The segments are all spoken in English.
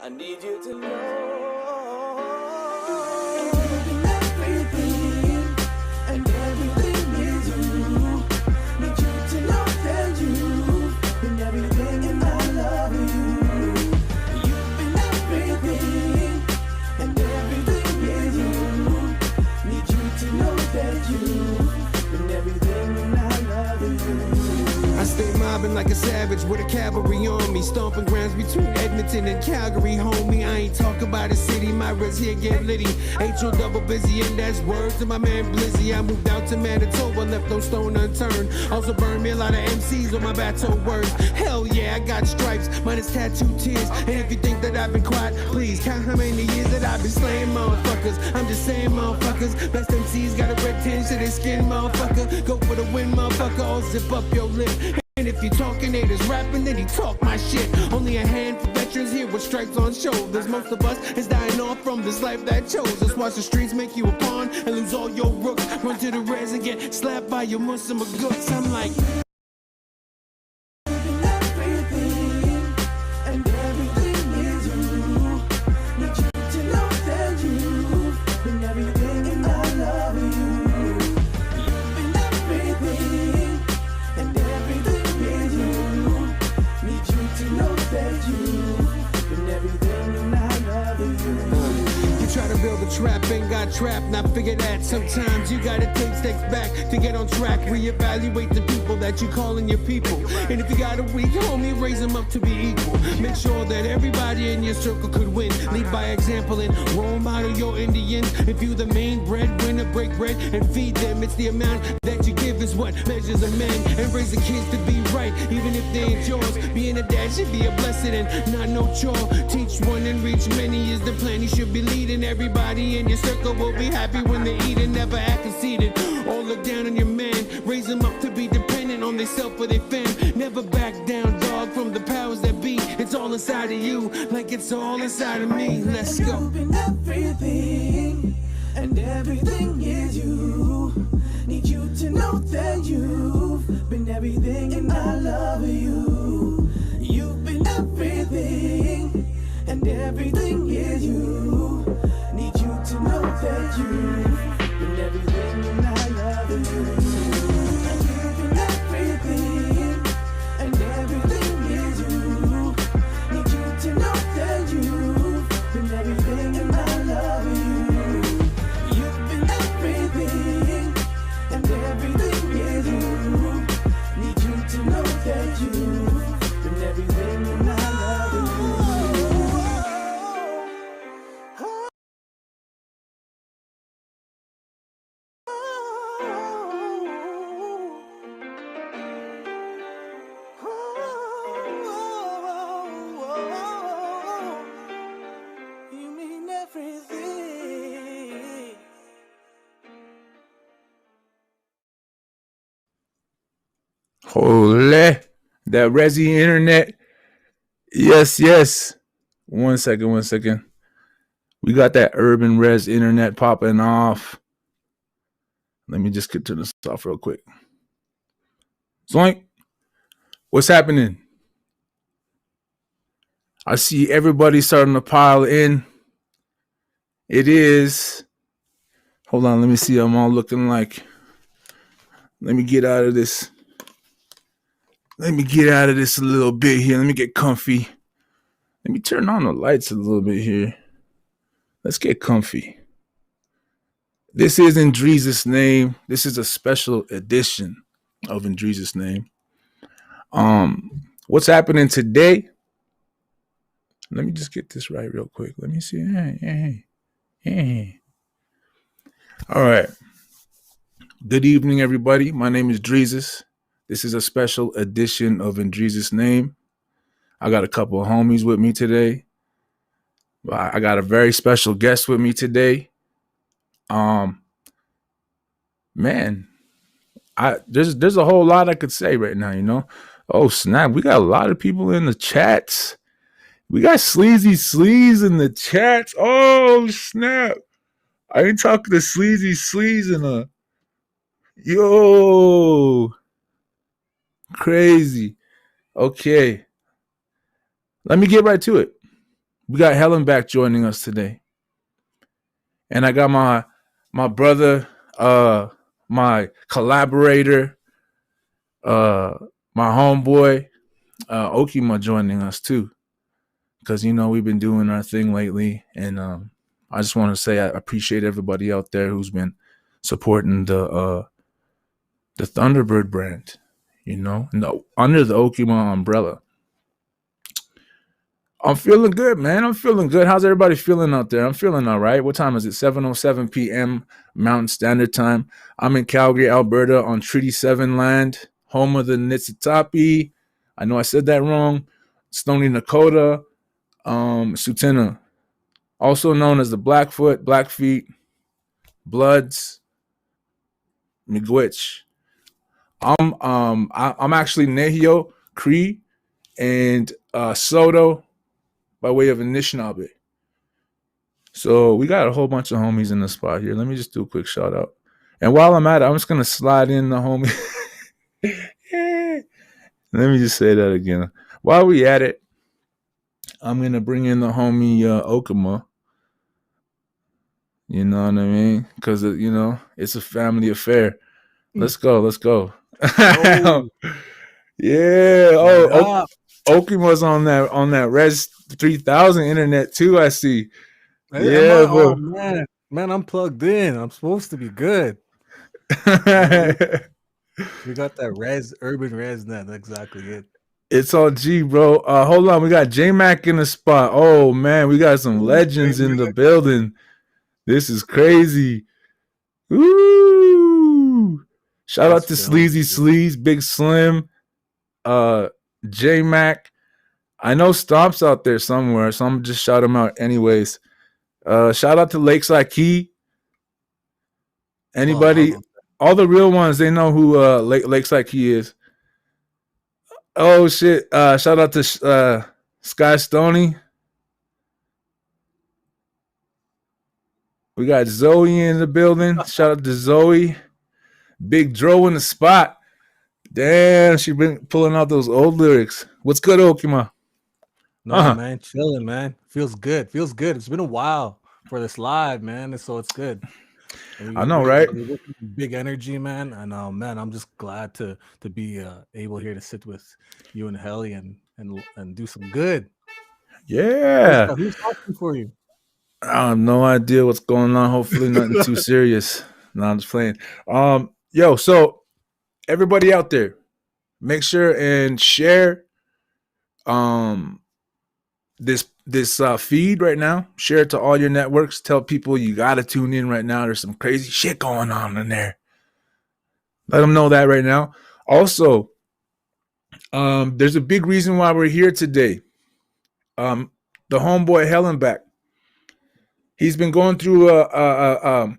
I need you to know. Everything and everything is you. Need you to know that you've been everything and I love you. You've been everything and everything is you. Need you to know that you've been everything and I love you. I stay mobbing like a savage with a cavalry on me, stomping grounds between Edmonton and Calgary, homie. I ain't talking about a city, my res here get litty. H.O. double busy, and that's word to my man Blizzy. I moved out to Manitoba, left no stone unturned. Also burned me a lot of MCs on my battle words. Hell yeah, I got stripes, minus tattoo tears. And if you think that I've been quiet, please count how many years that I've been slaying motherfuckers. I'm just saying motherfuckers, best MCs got a red tinge to their skin, motherfucker. Go for the win, motherfucker, or zip up your lip. And if you talking haters rapping, then he talk my shit. Only a handful of veterans here with stripes on shoulders. Most of us is dying off from this life that chose us. Watch the streets make you a pawn and lose all your rooks. Run to the res and get slapped by your Muslim goods. I'm like, Everything and everything is you. Need you to know that you've been everything and I love you. You've been everything and everything is you. Need you to know that you've been everything and I love you. you try to build a trap, ain't got trapped. Now figure that sometimes you gotta take steps back to get on track. Reevaluate the people that you calling your people. And if you got a weak homie, raise them up to be equal. Make sure that everybody in your circle could win. Lead by example and role model your Indians. If you the main breadwinner, break bread and feed them. It's the amount that you give is what measures a man. And raise the kids to be right, even if they ain't yours. Being a dad should be a blessing and not no chore. Teach one and reach many is the plan. You should be leading. Everybody in your circle will be happy when they eat and never act conceited. Or look down on your man. Raise them up to be dependent on themselves or their fam. Never back down, dog, from the powers that be. It's all inside of you, like it's all inside of me. Let's go. You've been everything and everything is you. Need you to know that you've been everything and I love you. You've been everything and everything is you. Need you to know that you've been everything and I love you. You've been everything and everything is you. Need you to know that you've been everything and I love you. You've been everything and everything is you. Need you to know that you've been everything and I love you. You mean everything. Holy, that Resi internet. Yes, yes. 1 second, 1 second. We got that urban res internet popping off. Let me just get to this off real quick. Zoink. What's happening? I see everybody starting to pile in. It is. Hold on, let me see. I'm all looking like. Let me get out of this. Let me get out of this a little bit here. Let me get comfy. Let me turn on the lights a little bit here. Let's get comfy. This is in Drezus' name. This is a special edition of In Drezus' name. What's happening today? Let me just get this right real quick. Let me see. Hey. All right. Good evening, everybody. My name is Drezus. This is a special edition of In Drezus' name. I got a couple of homies with me today. I got a very special guest with me today. Man, there's a whole lot I could say right now, you know. Oh snap, we got a lot of people in the chats. We got Sleazy Sleaze in the chats. Oh snap. I ain't talking to Sleazy Sleaze in a yo crazy. Okay. Let me get right to it. We got Hellnback joining us today, and I got my brother, my collaborator, uh, my homeboy, Okima joining us too, because we've been doing our thing lately, and I just want to say I appreciate everybody out there who's been supporting the Thunderbird brand, under the Okima umbrella. I'm feeling good, man. I'm feeling good. How's everybody feeling out there? I'm feeling all right. What time is it? 7:07 p.m. Mountain Standard Time. I'm in Calgary, Alberta on Treaty 7 land, home of the Niitsitapi. I know I said that wrong. Stoney Nakoda, Sutena, also known as the Blackfoot, Blackfeet, Bloods, Miigwech. I'm actually Nehio, Cree, and Soto by way of Anishinaabe. So we got a whole bunch of homies in the spot here. Let me just do a quick shout out. And while I'm at it, I'm just gonna slide in the homie. Let me just say that again. While we at it, I'm gonna bring in the homie Okima. You know what I mean? Because it's a family affair. Let's go. Oh. Yeah. Oh, Okima's on that Res 3000 internet too. I see. Yeah, oh man, I'm plugged in. I'm supposed to be good. We got that urban res net. That's exactly it. It's all G, bro. Hold on, we got J Mac in the spot. Oh man, we got some legends in the building. This is crazy. Woo! Shout out to Sleazy Sleaze, Big Slim, J Mac. I know Stomp's out there somewhere, so I'm gonna just shout him out anyways. Shout out to Lakeside Key. Anybody, all the real ones, they know who Lakeside Key is. Oh shit! Shout out to Sky Stoney. We got Zoe in the building. Shout out to Zoe. Big Dro in the spot. Damn, she been pulling out those old lyrics. What's good, Okima? No, man, chilling, man. Feels good. It's been a while for this live, man, so it's good. I know, right? Big energy, man, and man, I'm just glad to be able here to sit with you and Helly and do some good. Yeah. Who's talking for you? I have no idea what's going on. Hopefully, nothing too serious. No, I'm just playing. Yo, so everybody out there, make sure and share this feed right now. Share it to all your networks. Tell people you gotta tune in right now. There's some crazy shit going on in there. Let them know that right now. Also, there's a big reason why we're here today. The homeboy Hellnback. He's been going through a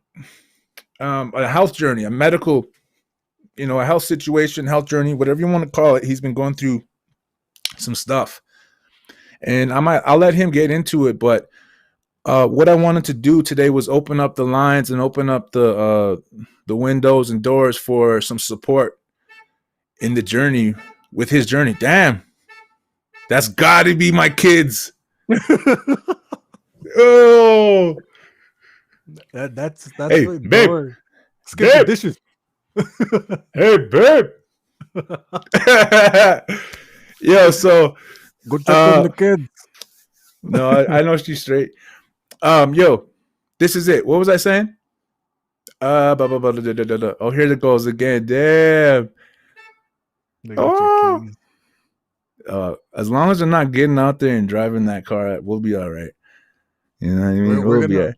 health journey, a medical, a health situation, health journey, whatever you want to call it. He's been going through some stuff. And I'll let him get into it, but what I wanted to do today was open up the lines and open up the windows and doors for some support in the journey with his journey. Damn, that's got to be my kids. Oh, that's hey, really babe. Door. Skip the dishes. Hey, babe. Yo, so. Go check on the kids. No, I know she's straight. Yo, this is it. What was I saying? Oh, here it goes again. Damn. As long as they're not getting out there and driving that car, we'll be all right. You know what I mean? We'll be all right.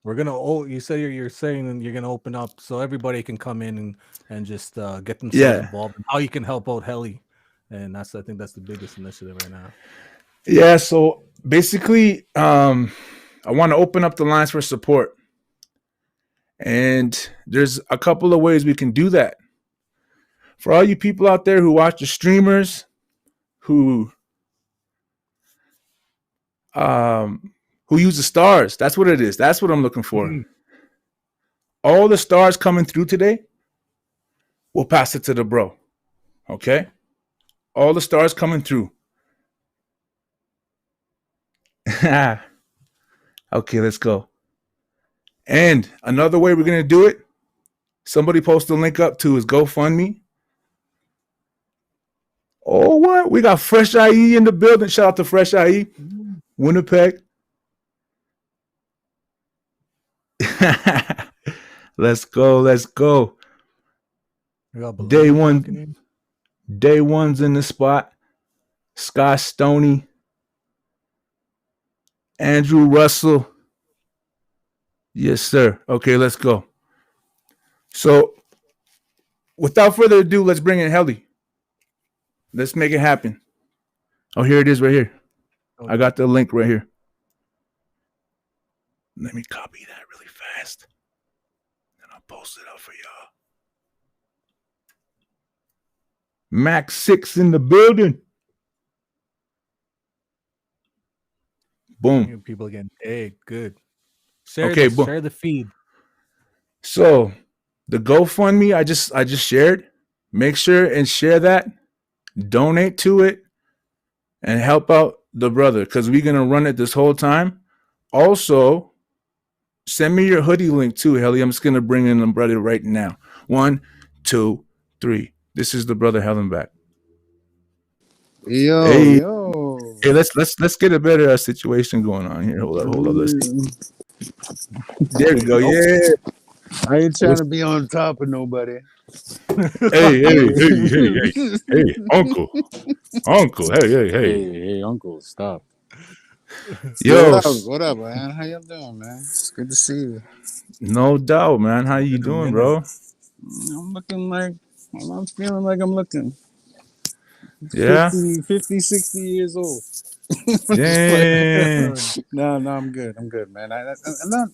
We're gonna. You say you're saying you're gonna open up so everybody can come in and just get themselves involved. How you can help out Helly. And I think that's the biggest initiative right now. Yeah, so basically, I want to open up the lines for support. And there's a couple of ways we can do that. For all you people out there who watch the streamers, who use the stars, that's what it is. That's what I'm looking for. Mm-hmm. All the stars coming through today, we'll pass it to the bro. Okay? All the stars coming through. Okay, let's go. And another way we're gonna do it. Somebody post a link up to his GoFundMe. Oh, what? We got Fresh IE in the building. Shout out to Fresh IE, Winnipeg. Let's go. Let's go. Day one. Day one's in the spot. Scott Stoney. Andrew Russell. Yes, sir. Okay, let's go. So, without further ado, let's bring in Helly. Let's make it happen. Oh, here it is right here. Okay. I got the link right here. Let me copy that really fast. And I'll post it up for y'all. Max 6 in the building. Boom. People getting paid. Good. Share the feed. So the GoFundMe I just shared. Make sure and share that. Donate to it and help out the brother because we're gonna run it this whole time. Also, send me your hoodie link too, Helly. I'm just gonna bring in the brother right now. 1, 2, 3. This is the brother Hellnback. Yo. Hey, let's get a better situation going on here. Hold up. There we go. Yeah. I ain't trying to be on top of nobody. Hey, uncle. Hey, uncle, stop. Yo, what up, man? How you doing, man? It's good to see you. No doubt, man. How you doing, bro? I'm feeling like I'm looking. Yeah. 50, 60 years old. Damn. No, I'm good, man. I'm not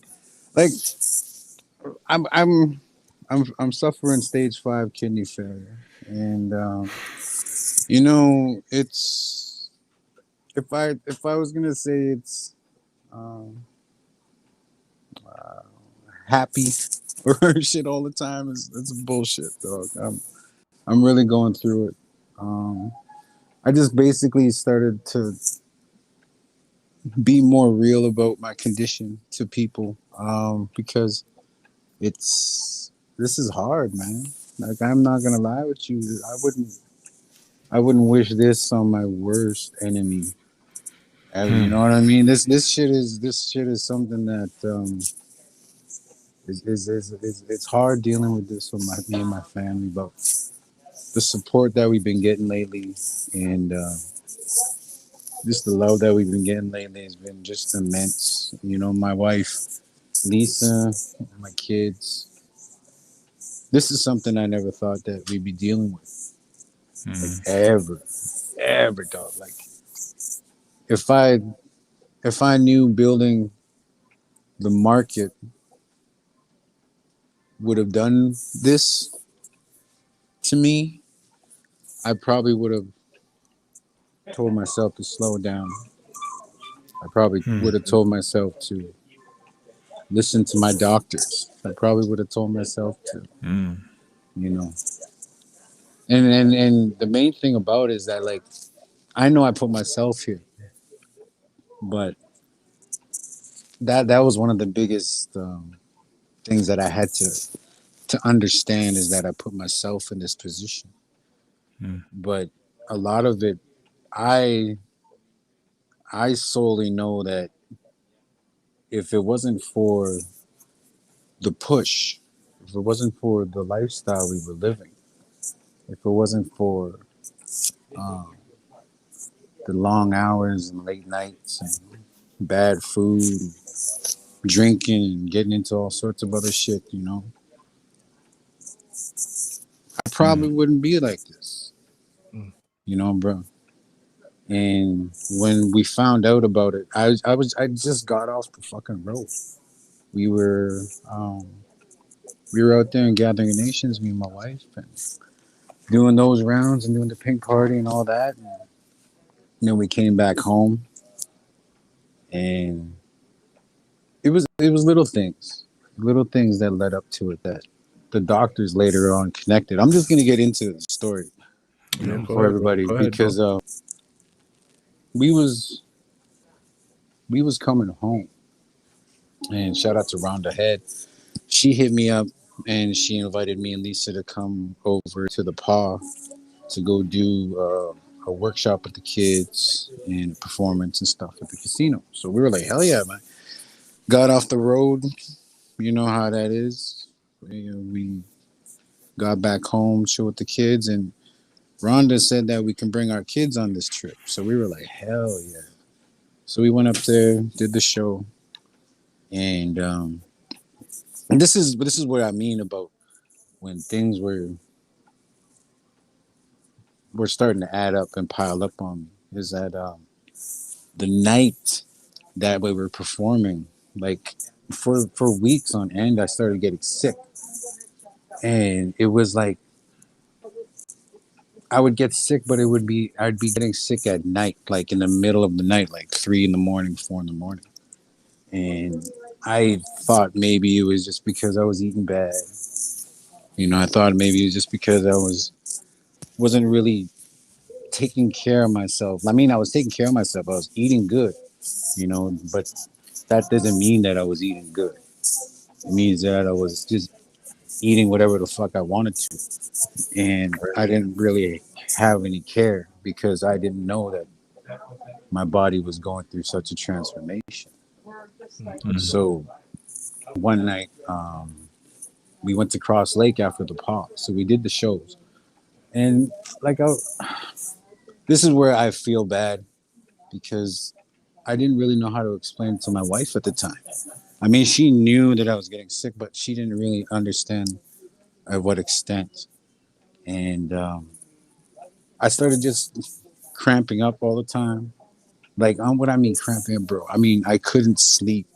like I'm suffering stage 5 kidney failure, and it's if I was gonna say it's happy or shit all the time, it's bullshit, dog. I'm really going through it. I just basically started to be more real about my condition to people, because this is hard, man. Like, I'm not gonna lie with you. I wouldn't wish this on my worst enemy ever. You know what I mean? This shit is something that it's hard dealing with this with me and my family, but the support that we've been getting lately and just the love that we've been getting lately has been just immense. My wife Lisa, my kids. This is something I never thought that we'd be dealing with. Like, ever, dog. Like, if I knew building the market would have done this to me, I probably would have told myself to slow down. I probably would have told myself to listen to my doctors. I probably would have told myself to, And the main thing about it is that, like, I know I put myself here, but that was one of the biggest things that I had to understand, is that I put myself in this position. But a lot of it, I solely know that if it wasn't for the push, if it wasn't for the lifestyle we were living, if it wasn't for the long hours and late nights and bad food, drinking and getting into all sorts of other shit, I probably wouldn't be like this, bro. And when we found out about it, I just got off the fucking road. We were out there in Gathering Nations, me and my wife, and doing those rounds and doing the pink party and all that. And then we came back home, and it was little things that led up to it that the doctors later on connected. I'm just gonna get into the story for everybody, because we we was coming home, and shout out to Rhonda Head. She hit me up and she invited me and Lisa to come over to the paw to go do a workshop with the kids and performance and stuff at the casino. So we were like, hell yeah, man. Got off the road. You know how that is. We got back home, chill with the kids, and Rhonda said that we can bring our kids on this trip. So we were like, hell yeah. So we went up there, did the show, and this is what I mean about when things were starting to add up and pile up on me. Is that the night that we were performing, like for weeks on end, I started getting sick, and it was like I would get sick, but I'd be getting sick at night, like in the middle of the night, like 3 in the morning, 4 in the morning. And I thought maybe it was just because I was eating bad. I thought maybe it was just because I wasn't really taking care of myself. I mean, I was taking care of myself. I was eating good, but that doesn't mean that I was eating good. It means that I was just eating whatever the fuck I wanted to. And I didn't really have any care because I didn't know that my body was going through such a transformation. Mm-hmm. So one night, we went to Cross Lake after the paw. So we did the shows. And this is where I feel bad because I didn't really know how to explain it to my wife at the time. I mean, she knew that I was getting sick, but she didn't really understand at what extent. And I started just cramping up all the time. Like, what I mean cramping up, bro? I mean, I couldn't sleep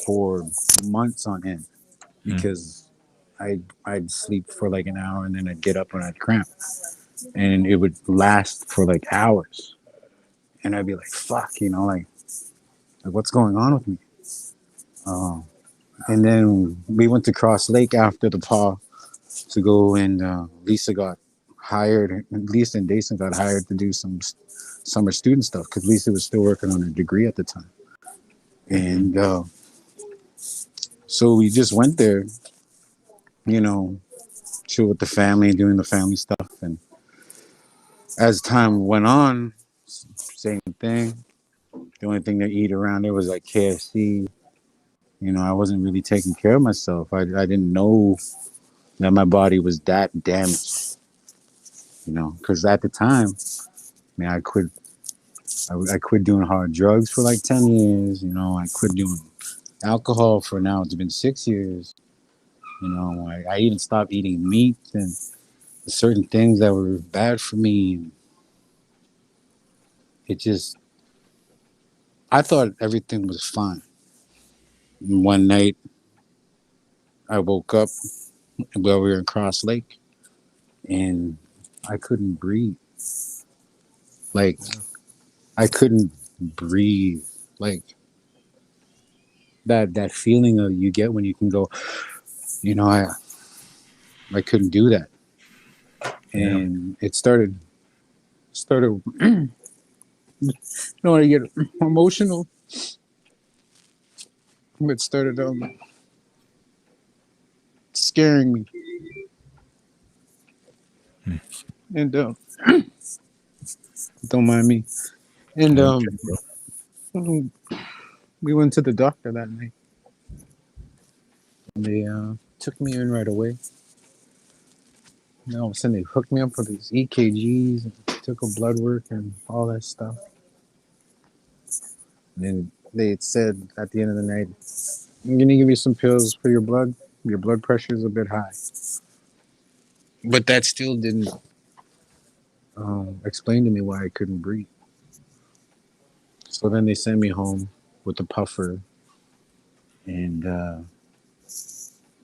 for months on end because I'd sleep for like an hour and then I'd get up and I'd cramp. And it would last for like hours. And I'd be like, fuck, like what's going on with me? And then we went to Cross Lake after the paw to go, and Lisa and Dason got hired to do some summer student stuff because Lisa was still working on her degree at the time. And so we just went there, chill with the family, doing the family stuff. And as time went on, same thing. The only thing to eat around there was like KFC. I wasn't really taking care of myself. I didn't know that my body was that damaged. Because at the time, I quit doing hard drugs for like 10 years. I quit doing alcohol for now. It's been 6 years. I even stopped eating meat and certain things that were bad for me. I thought everything was fine. And one night, I woke up while we were in Cross Lake, and I couldn't breathe. Like, I couldn't breathe. Like, that feeling of you get when you can go, I couldn't do that. And it started I get emotional. It started scaring me. And don't mind me. And we went to the doctor that night. They took me in right away. And all of a sudden they hooked me up with these EKGs and took a blood work and all that stuff. And then they said at the end of the night, I'm going to give you some pills for your blood. Your blood pressure is a bit high. But that still didn't explain to me why I couldn't breathe. So then they sent me home with a puffer. And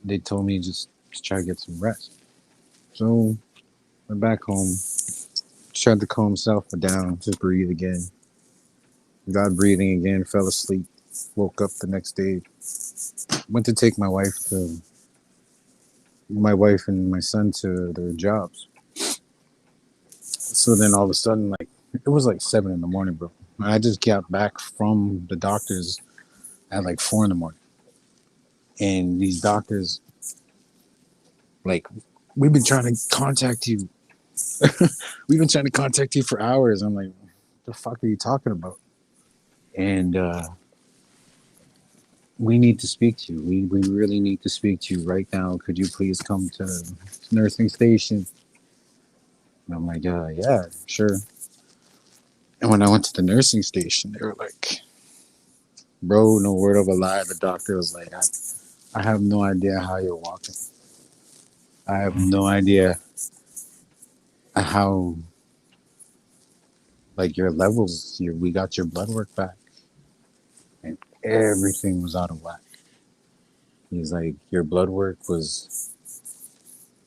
they told me just try to get some rest. So went back home, tried to calm myself down, just breathe again. Got breathing again, fell asleep, woke up the next day, went to take my wife and my son to their jobs. So then all of a sudden, like, it was like 7 in the morning, bro. I just got back from the doctors at like 4 a.m, and these doctors like, we've been trying to contact you. We've been trying to contact you for hours. I'm like, what the fuck are you talking about? And we need to speak to you. We really need to speak to you right now. Could you please come to the nursing station? And I'm like, yeah, sure. And when I went to the nursing station, they were like, bro, no word of a lie. The doctor was like, I have no idea how you're walking. I have no idea how, like, your levels, we got your blood work back. And everything was out of whack. He's like, your blood work was,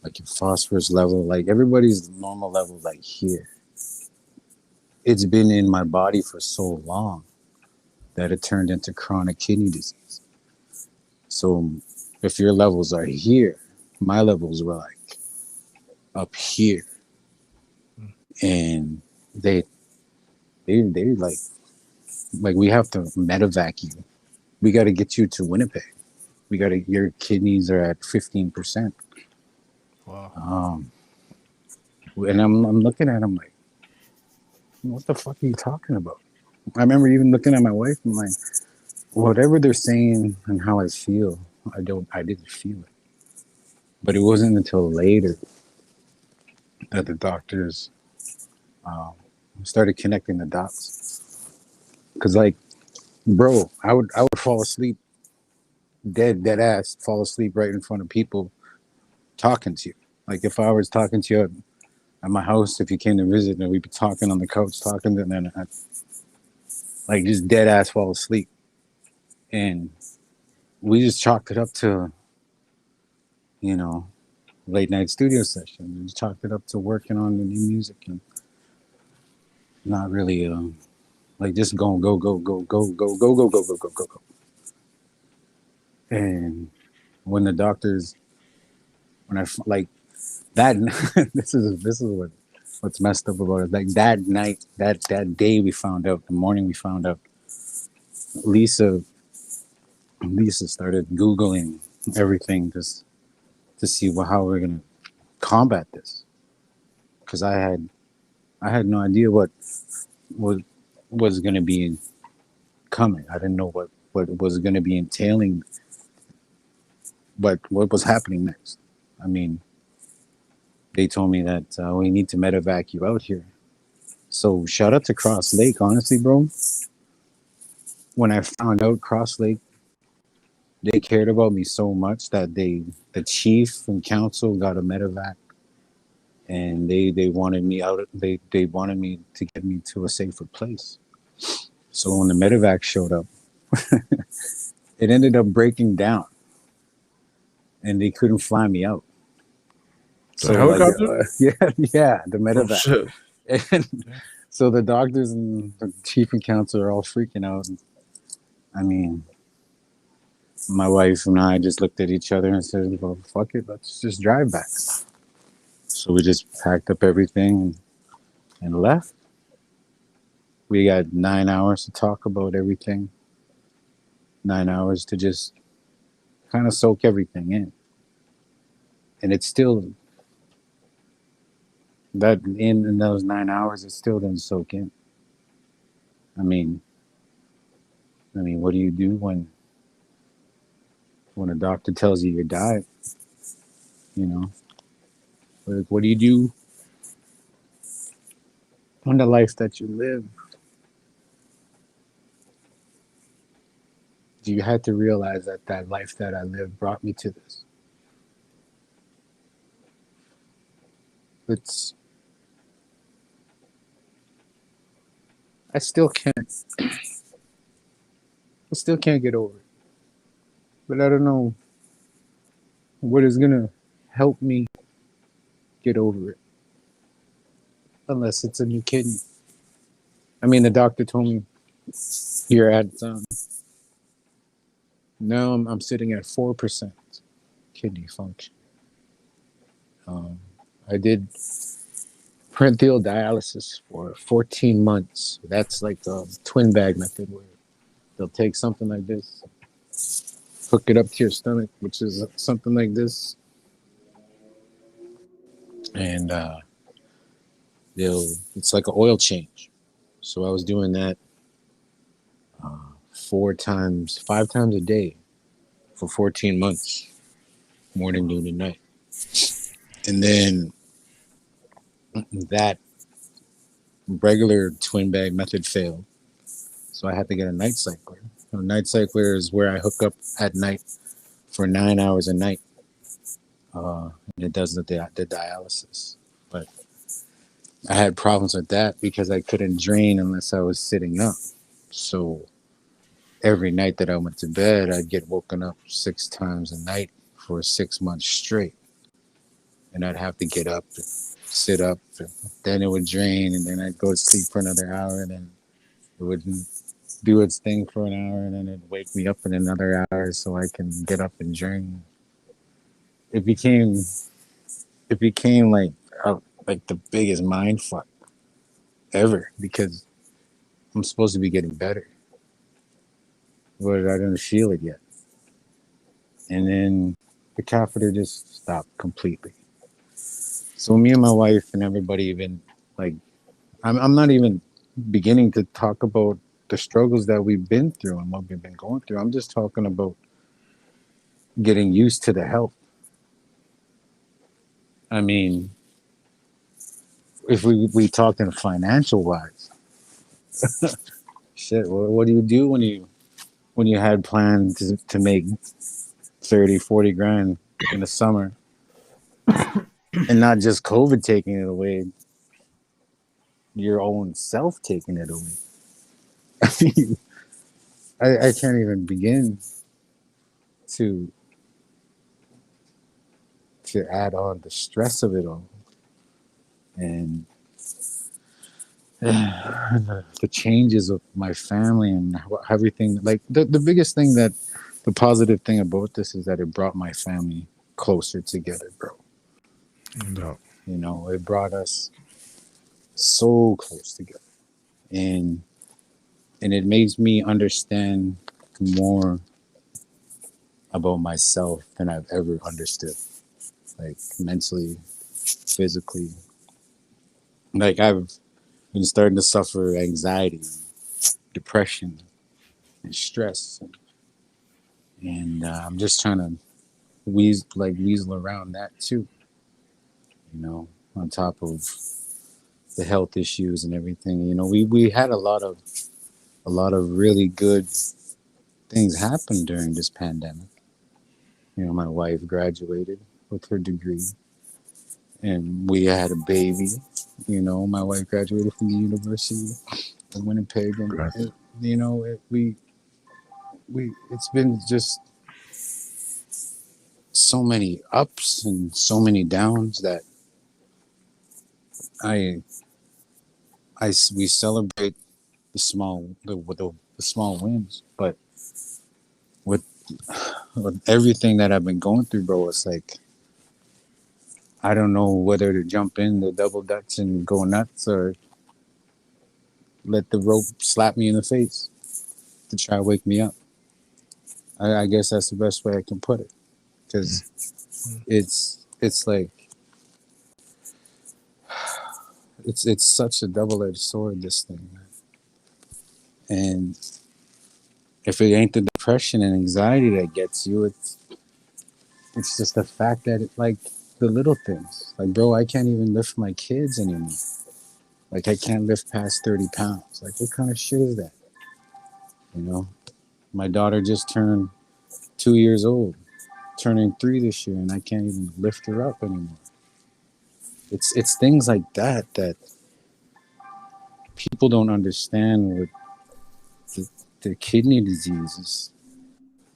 like, your phosphorus level, like, everybody's normal level, like, here. It's been in my body for so long that it turned into chronic kidney disease. So if your levels are here, my levels were like up here, and they like we have to medevac you. We got to get you to Winnipeg. Your kidneys are at 15%. Wow. And I'm looking at him like, what the fuck are you talking about? I remember even looking at my wife and like, whatever they're saying and how I feel, I didn't feel it. But it wasn't until later that the doctors started connecting the dots. Cause like, bro, I would fall asleep, dead ass, fall asleep right in front of people talking to you. Like if I was talking to you at my house, if you came to visit, and we'd be talking on the couch, talking, and then I'd, like just dead ass fall asleep, and we just chalked it up to, late night studio session. We just chalked it up to working on the new music and not really like just go. And when the doctors, when I like that, this is what's messed up about it. Like that night, that day we found out, the morning we found out, Lisa started Googling everything just to see how we're gonna combat this, because I had no idea what was gonna be coming. I didn't know what was gonna be entailing, but what was happening next. I mean, they told me that we need to medevac you out here. So shout out to Cross Lake, honestly, bro. When I found out Cross Lake, they cared about me so much that the chief and council got a medevac, and they wanted me out. They wanted me to get me to a safer place. So when the medevac showed up, it ended up breaking down, and they couldn't fly me out. The helicopter? Yeah, the Oh medevac. shit! And so the doctors and the chief and council are all freaking out. I mean, my wife and I just looked at each other and said, well, fuck it, let's just drive back. So we just packed up everything and left. We got 9 hours to talk about everything. 9 hours to just kind of soak everything in. And it's still, that in those 9 hours, it still didn't soak in. I mean, what do you do when a doctor tells you die? What do you do when the life that you live? You had to realize that life that I lived brought me to this. I still can't get over it. But I don't know what is gonna help me get over it, unless it's a new kidney. I mean, the doctor told me you're at now I'm sitting at 4% kidney function. I did parenteral dialysis for 14 months. That's like the twin bag method where they'll take something like this, hook it up to your stomach, which is something like this, and it's like an oil change. So I was doing that 5 times a day for 14 months, morning, noon, and night. And then that regular twin bag method failed. So I had to get a night cycler. A night cycler is where I hook up at night for 9 hours a night. And it does the dialysis. But I had problems with that because I couldn't drain unless I was sitting up. So every night that I went to bed, I'd get woken up 6 times a night for 6 months straight. And I'd have to get up, and sit up, and then it would drain, and then I'd go to sleep for another hour, and then it would do its thing for an hour, and then it'd wake me up in another hour so I can get up and drain. It became like the biggest mind fuck ever because I'm supposed to be getting better, but I didn't feel it yet. And then the catheter just stopped completely. So me and my wife and everybody, even like, I'm not even beginning to talk about the struggles that we've been through and what we've been going through. I'm just talking about getting used to the health. I mean, if we talk in financial wise, shit, what do you do when you had planned to make 30, 40 grand in the summer and not just COVID taking it away, your own self taking it away? I mean, I can't even begin to add on the stress of it all. And the changes of my family and everything. Like the biggest thing the positive thing about this is that it brought my family closer together, bro. No. You know, it brought us so close together. And it makes me understand more about myself than I've ever understood. Like mentally, physically. Like I've been starting to suffer anxiety, depression, and stress. And I'm just trying to weasel around that too. You know, on top of the health issues and everything. You know, we had a lot of really good things happen during this pandemic. You know, my wife graduated with her degree, and we had a baby. You know, my wife graduated from the University of Winnipeg, and Right. It's been just so many ups and so many downs that we celebrate the small wins, but with everything that I've been going through, bro, it's like I don't know whether to jump in the double dutch and go nuts or let the rope slap me in the face to try to wake me up. I guess that's the best way I can put it, because it's like it's such a double-edged sword, this thing, man. And if it ain't the depression and anxiety that gets you, it's just the fact that it, like the little things, like, bro, I can't even lift my kids anymore. Like, I can't lift past 30 pounds. Like, what kind of shit is that? You know, my daughter just turned 2 years old, turning 3 this year, and I can't even lift her up anymore. It's things like that people don't understand with the kidney diseases.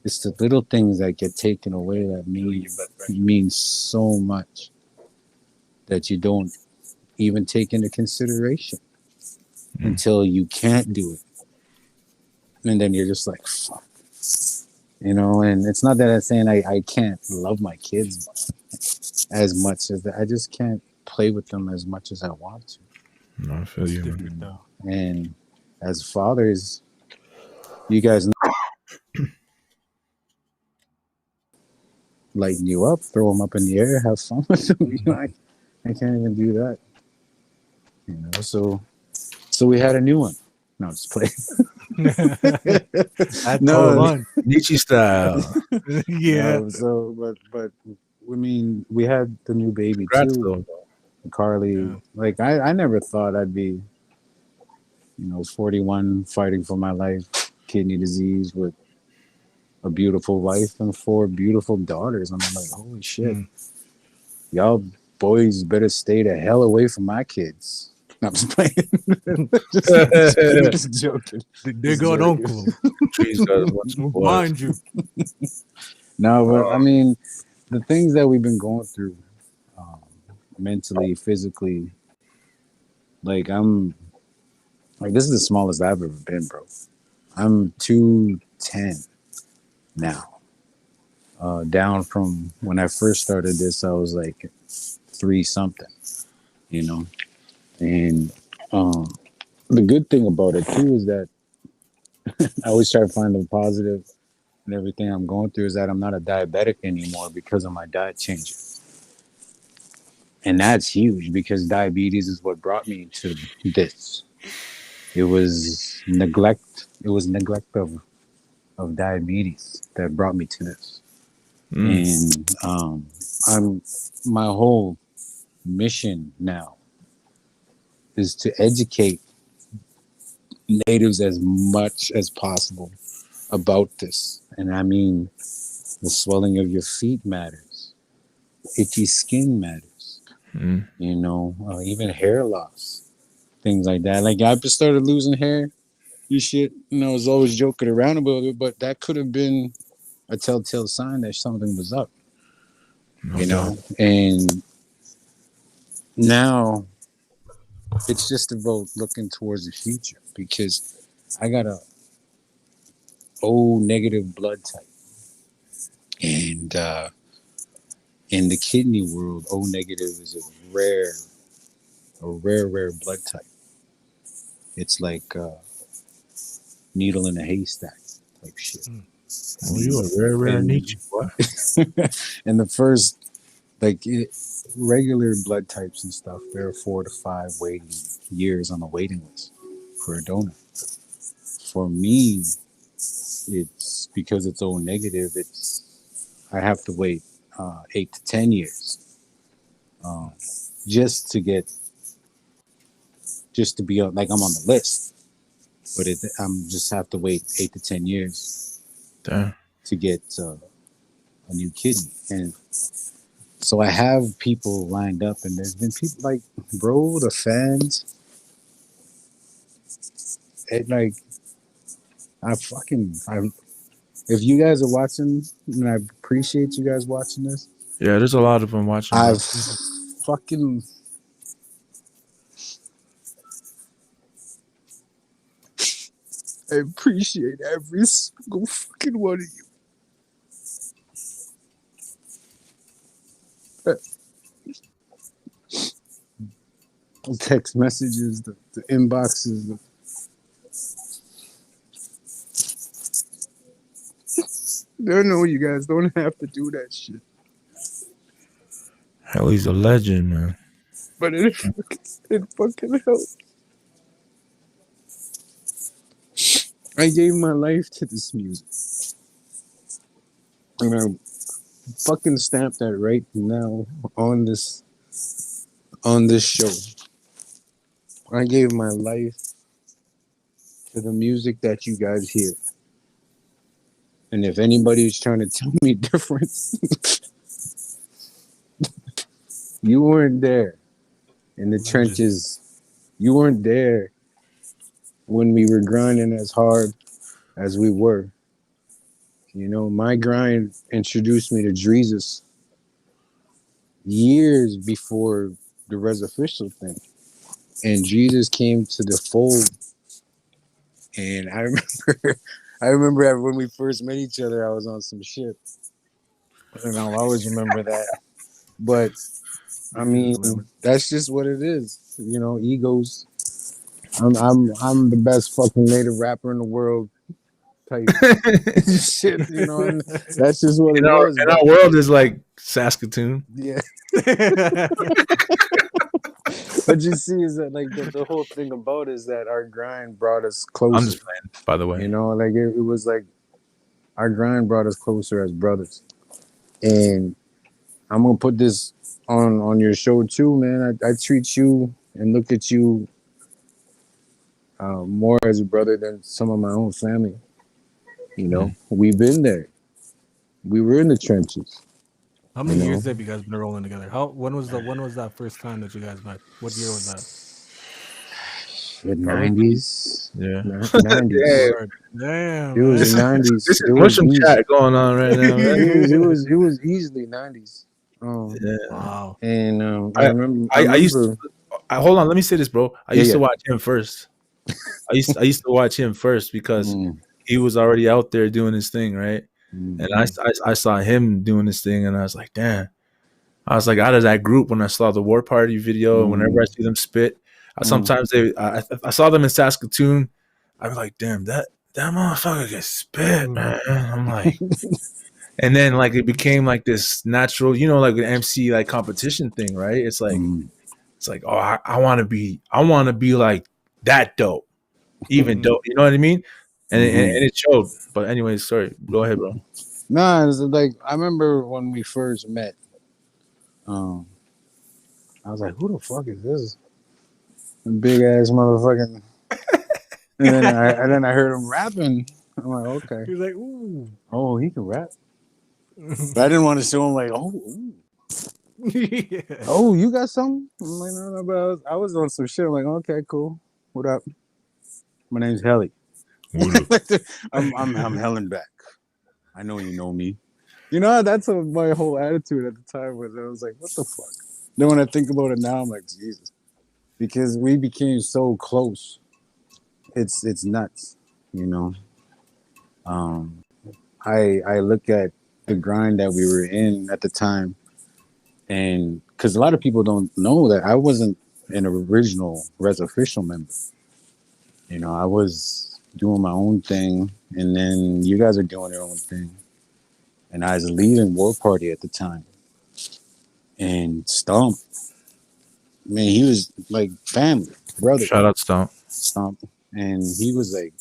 It's the little things that get taken away that mean so much that you don't even take into consideration until you can't do it. And then you're just like, fuck. You know, and it's not that I'm saying I can't love my kids as much as that. I just can't play with them as much as I want to. No, I feel you. Different though. And as fathers, you guys lighten you up, throw them up in the air, have fun with them. You know, I can't even do that. You know, so we had a new one. No, just play. That's No. fun. Nietzsche style. Yeah. No, so but I mean, we had the new baby Congrats, too, though. Carly. Yeah. Like I never thought I'd be, 41, fighting for my life, kidney disease, with a beautiful wife and 4 beautiful daughters. I'm like, holy shit, y'all boys better stay the hell away from my kids. No, I'm just playing. just joking. They got uncle. Trees got a bunch of boys. Mind you. No, but I mean, the things that we've been going through, mentally, physically, like this is the smallest I've ever been, bro. I'm 210 now. Down from when I first started this, I was like 3 something, And the good thing about it too is that I always try to find the positive in everything I'm going through, is that I'm not a diabetic anymore because of my diet change. And that's huge, because diabetes is what brought me to this. It was neglect. It was neglect of diabetes that brought me to this. And my whole mission now is to educate natives as much as possible about this. And I mean, the swelling of your feet matters. Itchy skin matters. Even hair loss, things like that. Like, I just started losing hair. You shit, I was always joking around about it, but that could have been a telltale sign that something was up. And now it's just about looking towards the future, because I got a O negative blood type, and in the kidney world, O negative is a rare blood type. It's like needle in a haystack type shit. Oh, you a rare Nietzsche, boy. And the first, regular blood types and stuff, there are 4 to 5 waiting years on the waiting list for a donor. For me, it's because it's O negative. I have to wait 8 to 10 years just to be on, I'm on the list. But I'm just have to wait 8 to 10 years to get a new kidney. And so I have people lined up, and there's been people like, bro, the fans. If you guys are watching, and I appreciate you guys watching this. Yeah, there's a lot of them watching. I appreciate every single fucking one of you. The text messages, the inboxes. No, you guys don't have to do that shit. Hell, he's a legend, man. But it fucking helps. I gave my life to this music. And I fucking stamped that right now on this show. I gave my life to the music that you guys hear. And if anybody's trying to tell me different, you weren't there in the trenches. You weren't there when we were grinding as hard as we were. My grind introduced me to Drezus years before the REZOFFICIAL thing. And Drezus came to the fold. And I remember when we first met each other, I was on some shit. And I'll always remember that. But I mean, that's just what it is. You know, egos. I'm the best fucking native rapper in the world type shit. You know, and that's just what it was. And our world is like Saskatoon. Yeah. But you see, is that like the whole thing about is that our grind brought us closer. I'm just playing, by the way. You know, like it was like our grind brought us closer as brothers. And I'm gonna put this on your show too, man. I treat you and look at you more as a brother than some of my own family. You know, we've been there. We were in the trenches. How many years have you guys been rolling together? When was that first time that you guys met? What year was that? The 90s. Yeah. 90s. Damn. It was the 90s. This is mushroom chat going on right now. it was easily 90s. Wow. And I remember. I used to. Hold on, let me say this, bro. I used to watch him first. I used to watch him first because he was already out there doing his thing, right? And I saw him doing this thing, and I was like, damn. I was like, out of that group, when I saw the War Party video, and whenever I see them spit, sometimes I saw them in Saskatoon. I was like, damn, that motherfucker can spit, man. I'm like, and then like it became like this natural, you know, like an MC like competition thing, right? It's like, oh, I want to be like that dope, even dope. You know what I mean? And it showed. But anyways, sorry. Go ahead, bro. Nah, it's like I remember when we first met. I was like, "Who the fuck is this big ass motherfucking?" and then I heard him rapping. I'm like, "Okay." He was like, "Ooh, oh, he can rap." But I didn't want to show him like, "Oh, ooh. Yeah. Oh, you got something?" I'm like, "No, but I was on some shit." I'm like, "Okay, cool. What up? My name's Helly. I'm Hellnback. I know you know me." You know, that's my whole attitude at the time was. I was like, "What the fuck?" Then when I think about it now, I'm like, Jesus, because we became so close. It's nuts, you know. I look at the grind that we were in at the time, and because a lot of people don't know that I wasn't an original REZOFFICIAL member. You know, I was doing my own thing, and then you guys are doing your own thing. And I was leading War Party at the time. And Stomp, man, he was like family, brother. Shout out Stomp. Stomp. And he was like,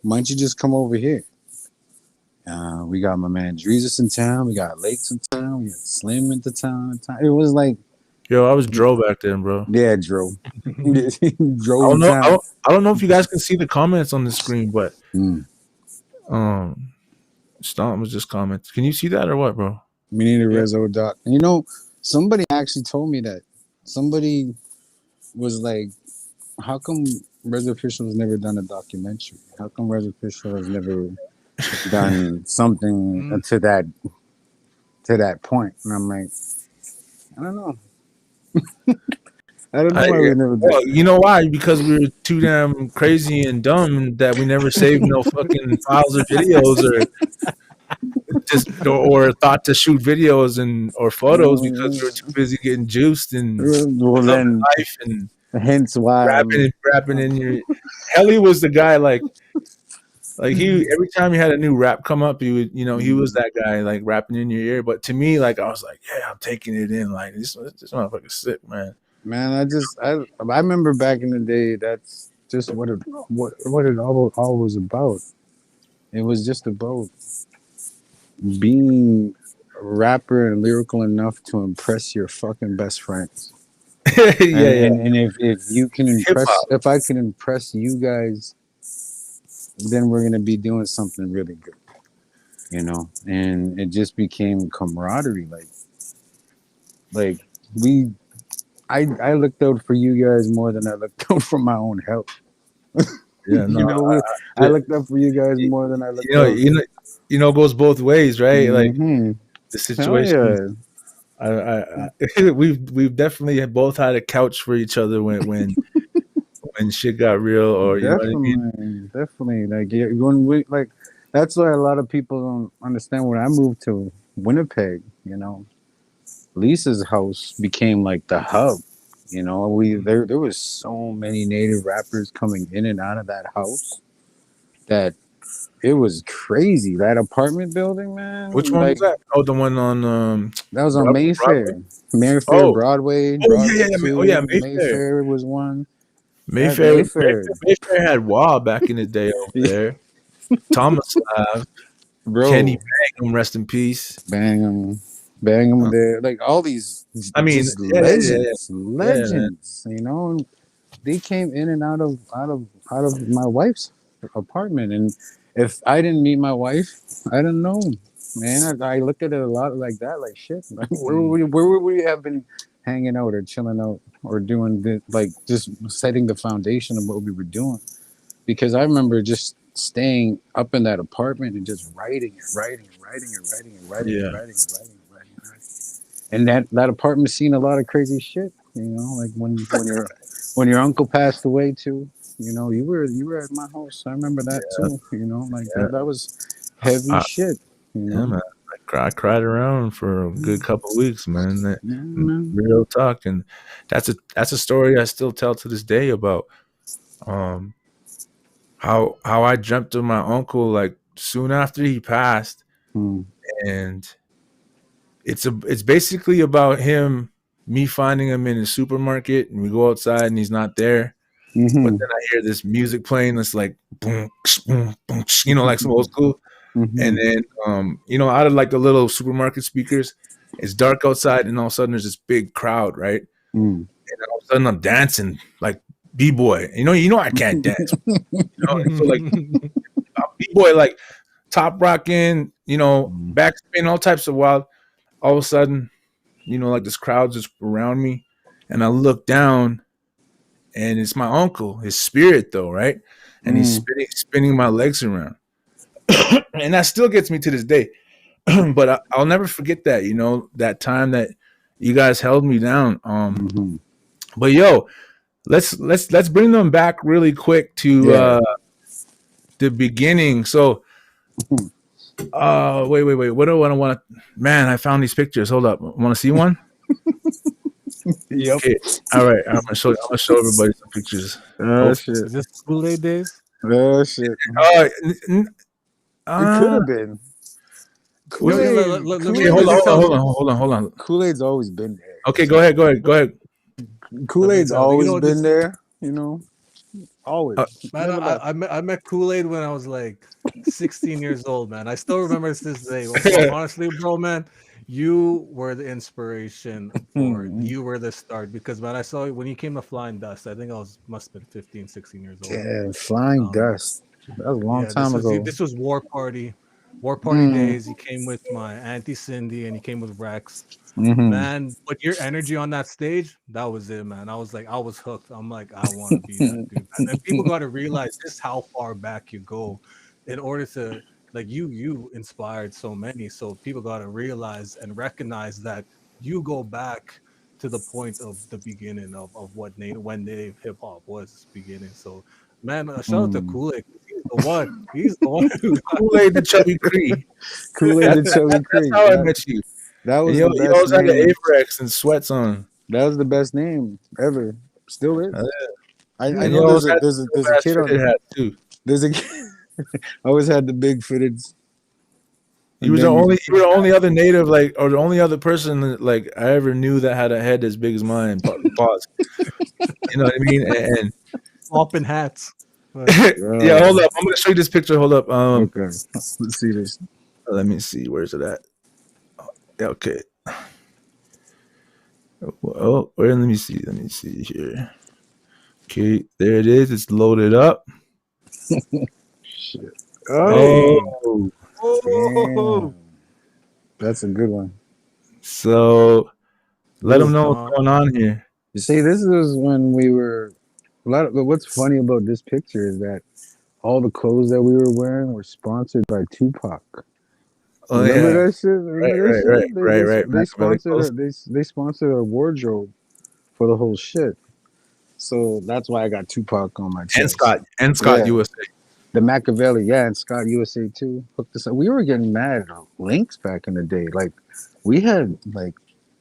"Why don't you just come over here?" We got my man Drezus in town. We got Lakes in town. We got Slim at the town. It was like, yo, I was Dro back then, bro. Yeah, Dro. Dro. I don't know if you guys can see the comments on the screen, but Stomp was just comments. Can you see that or what, bro? We need a Rezo doc. You know, somebody actually told me that. Somebody was like, "How come REZOFFICIAL has never done a documentary? How come REZOFFICIAL has never done something to that point?" And I'm like, I don't know. I don't know why we never did. Well, you know why? Because we were too damn crazy and dumb that we never saved no fucking files or videos or thought to shoot videos or photos because we were too busy getting juiced and then life and hence why rapping in your. Helly was the guy like he every time he had a new rap come up, he would, you know, he was that guy like rapping in your ear. But to me, like I was like, yeah, I'm taking it in. Like this motherfucker's sick, man. Man, I remember back in the day. That's just what it all was about. It was just about being a rapper and lyrical enough to impress your fucking best friends. And if you can impress, if I can impress you guys, then we're gonna be doing something really good, you know. And it just became camaraderie. Like I looked out for you guys more than I looked out for my own health. Yeah, no, you know, I looked up for you guys more than I looked. You know, it goes both ways, right? Like the situation. We've definitely both had a couch for each other when shit got real, or you know what I mean? Definitely. Like when we like, that's why a lot of people don't understand when I moved to Winnipeg. You know, Lisa's house became like the hub. You know, there was so many native rappers coming in and out of that house that it was crazy. That apartment building, Which man, one was like that? Oh, the one on that was on Broadway? Mayfair. Mayfair, Oh, Broadway, oh yeah, Broadway yeah, oh 2, yeah, Mayfair. Mayfair was one. That Mayfair, Mayfair, Mayfair had Wah back in the day over there. Thomas Ave, Kenny bro, Bangum, rest in peace. Bang 'em there. Like all these I mean, just yeah, man. legends, you know. And they came in and out of my wife's apartment, and if I didn't meet my wife, I don't know, man. I look at it a lot like that, like shit. Like, where would we have been hanging out or chilling out or doing like just setting the foundation of what we were doing? Because I remember just staying up in that apartment and just writing and writing and writing and writing and writing and Yeah. writing and writing and writing and writing. And that apartment seen a lot of crazy shit, you know, like when your uncle passed away too, you know, you were at my house. I remember that too, you know, like that was heavy shit, you know. Yeah, man. I cried around for a good couple of weeks, man. Yeah, man. Real talk, and that's a story I still tell to this day about how I dreamt of my uncle like soon after he passed, and it's basically about me finding him in a supermarket, and we go outside and he's not there. But then I hear this music playing that's like boom, boom, boom, you know, like some old school. And then you know, out of like the little supermarket speakers, it's dark outside, and all of a sudden there's this big crowd, right? And then all of a sudden I'm dancing like b-boy. You know I can't dance. You know, so like b-boy, like top rocking, you know, backspin, all types of wild. All of a sudden, you know, like this crowd's just around me, and I look down, and it's my uncle, his spirit though, right? And he's spinning my legs around. And that still gets me to this day. But I'll never forget that, you know, that time that you guys held me down. But yo, let's bring them back really quick to the beginning. So wait. What do I want to? Man, I found these pictures. Hold up. Want to see one? Yep. Okay. All right. I'm gonna show everybody some pictures. Shit. Is this Kool-Aid days? Shit. It It could have been. Okay, hold on. Kool-Aid's always been there. Okay, go ahead. Kool-Aid's always been there, you know. Always. Man, I met Kool-Aid when I was like 16 years old, man. I still remember this day. Honestly, bro, man, you were the inspiration for you were the start, because man, I saw you when you came to Flying Dust. I think I must have been 15, 16 years old. Yeah, Flying Dust. That was a long time ago. This was War Party days. You came with my Auntie Cindy and you came with Rex. Man, but your energy on that stage, that was it, man. I was hooked. I'm like, I want to be that dude. And then people got to realize just how far back you go in order to, like, you inspired so many. So people got to realize and recognize that you go back to the point of the beginning of when native hip hop was beginning. So, man, shout out to Kool-Aid. He's the one. Kool-Aid the Chubby Cree. Kool-Aid the Chubby Cree. That's how I met you. That was you the best always had the name. Avrex and sweats on. That was the best name ever. Still is. I You know there's always a kid on hat too. There's a kid. I always had the big fitted. You were the only other native, like, or the only other person that, like, I ever knew that had a head as big as mine. Pause. You know what I mean? And Swapping hats. Yeah, hold up. I'm gonna show you this picture. Hold up. Okay, let's see this. Let me see. Where's it at? Okay. Oh, let me see. Let me see here. Okay, there it is. It's loaded up. Shit. Oh. Damn. That's a good one. So let them know what's going on here. You see, this is when we were but what's funny about this picture is that all the clothes that we were wearing were sponsored by Tupac. Oh, Remember that shit? Right. They sponsored our wardrobe for the whole shit. So that's why I got Tupac on my chest. And Scott USA. The Machiavelli, and Scott USA too. Hooked us up. We were getting mad at links back in the day. Like we had like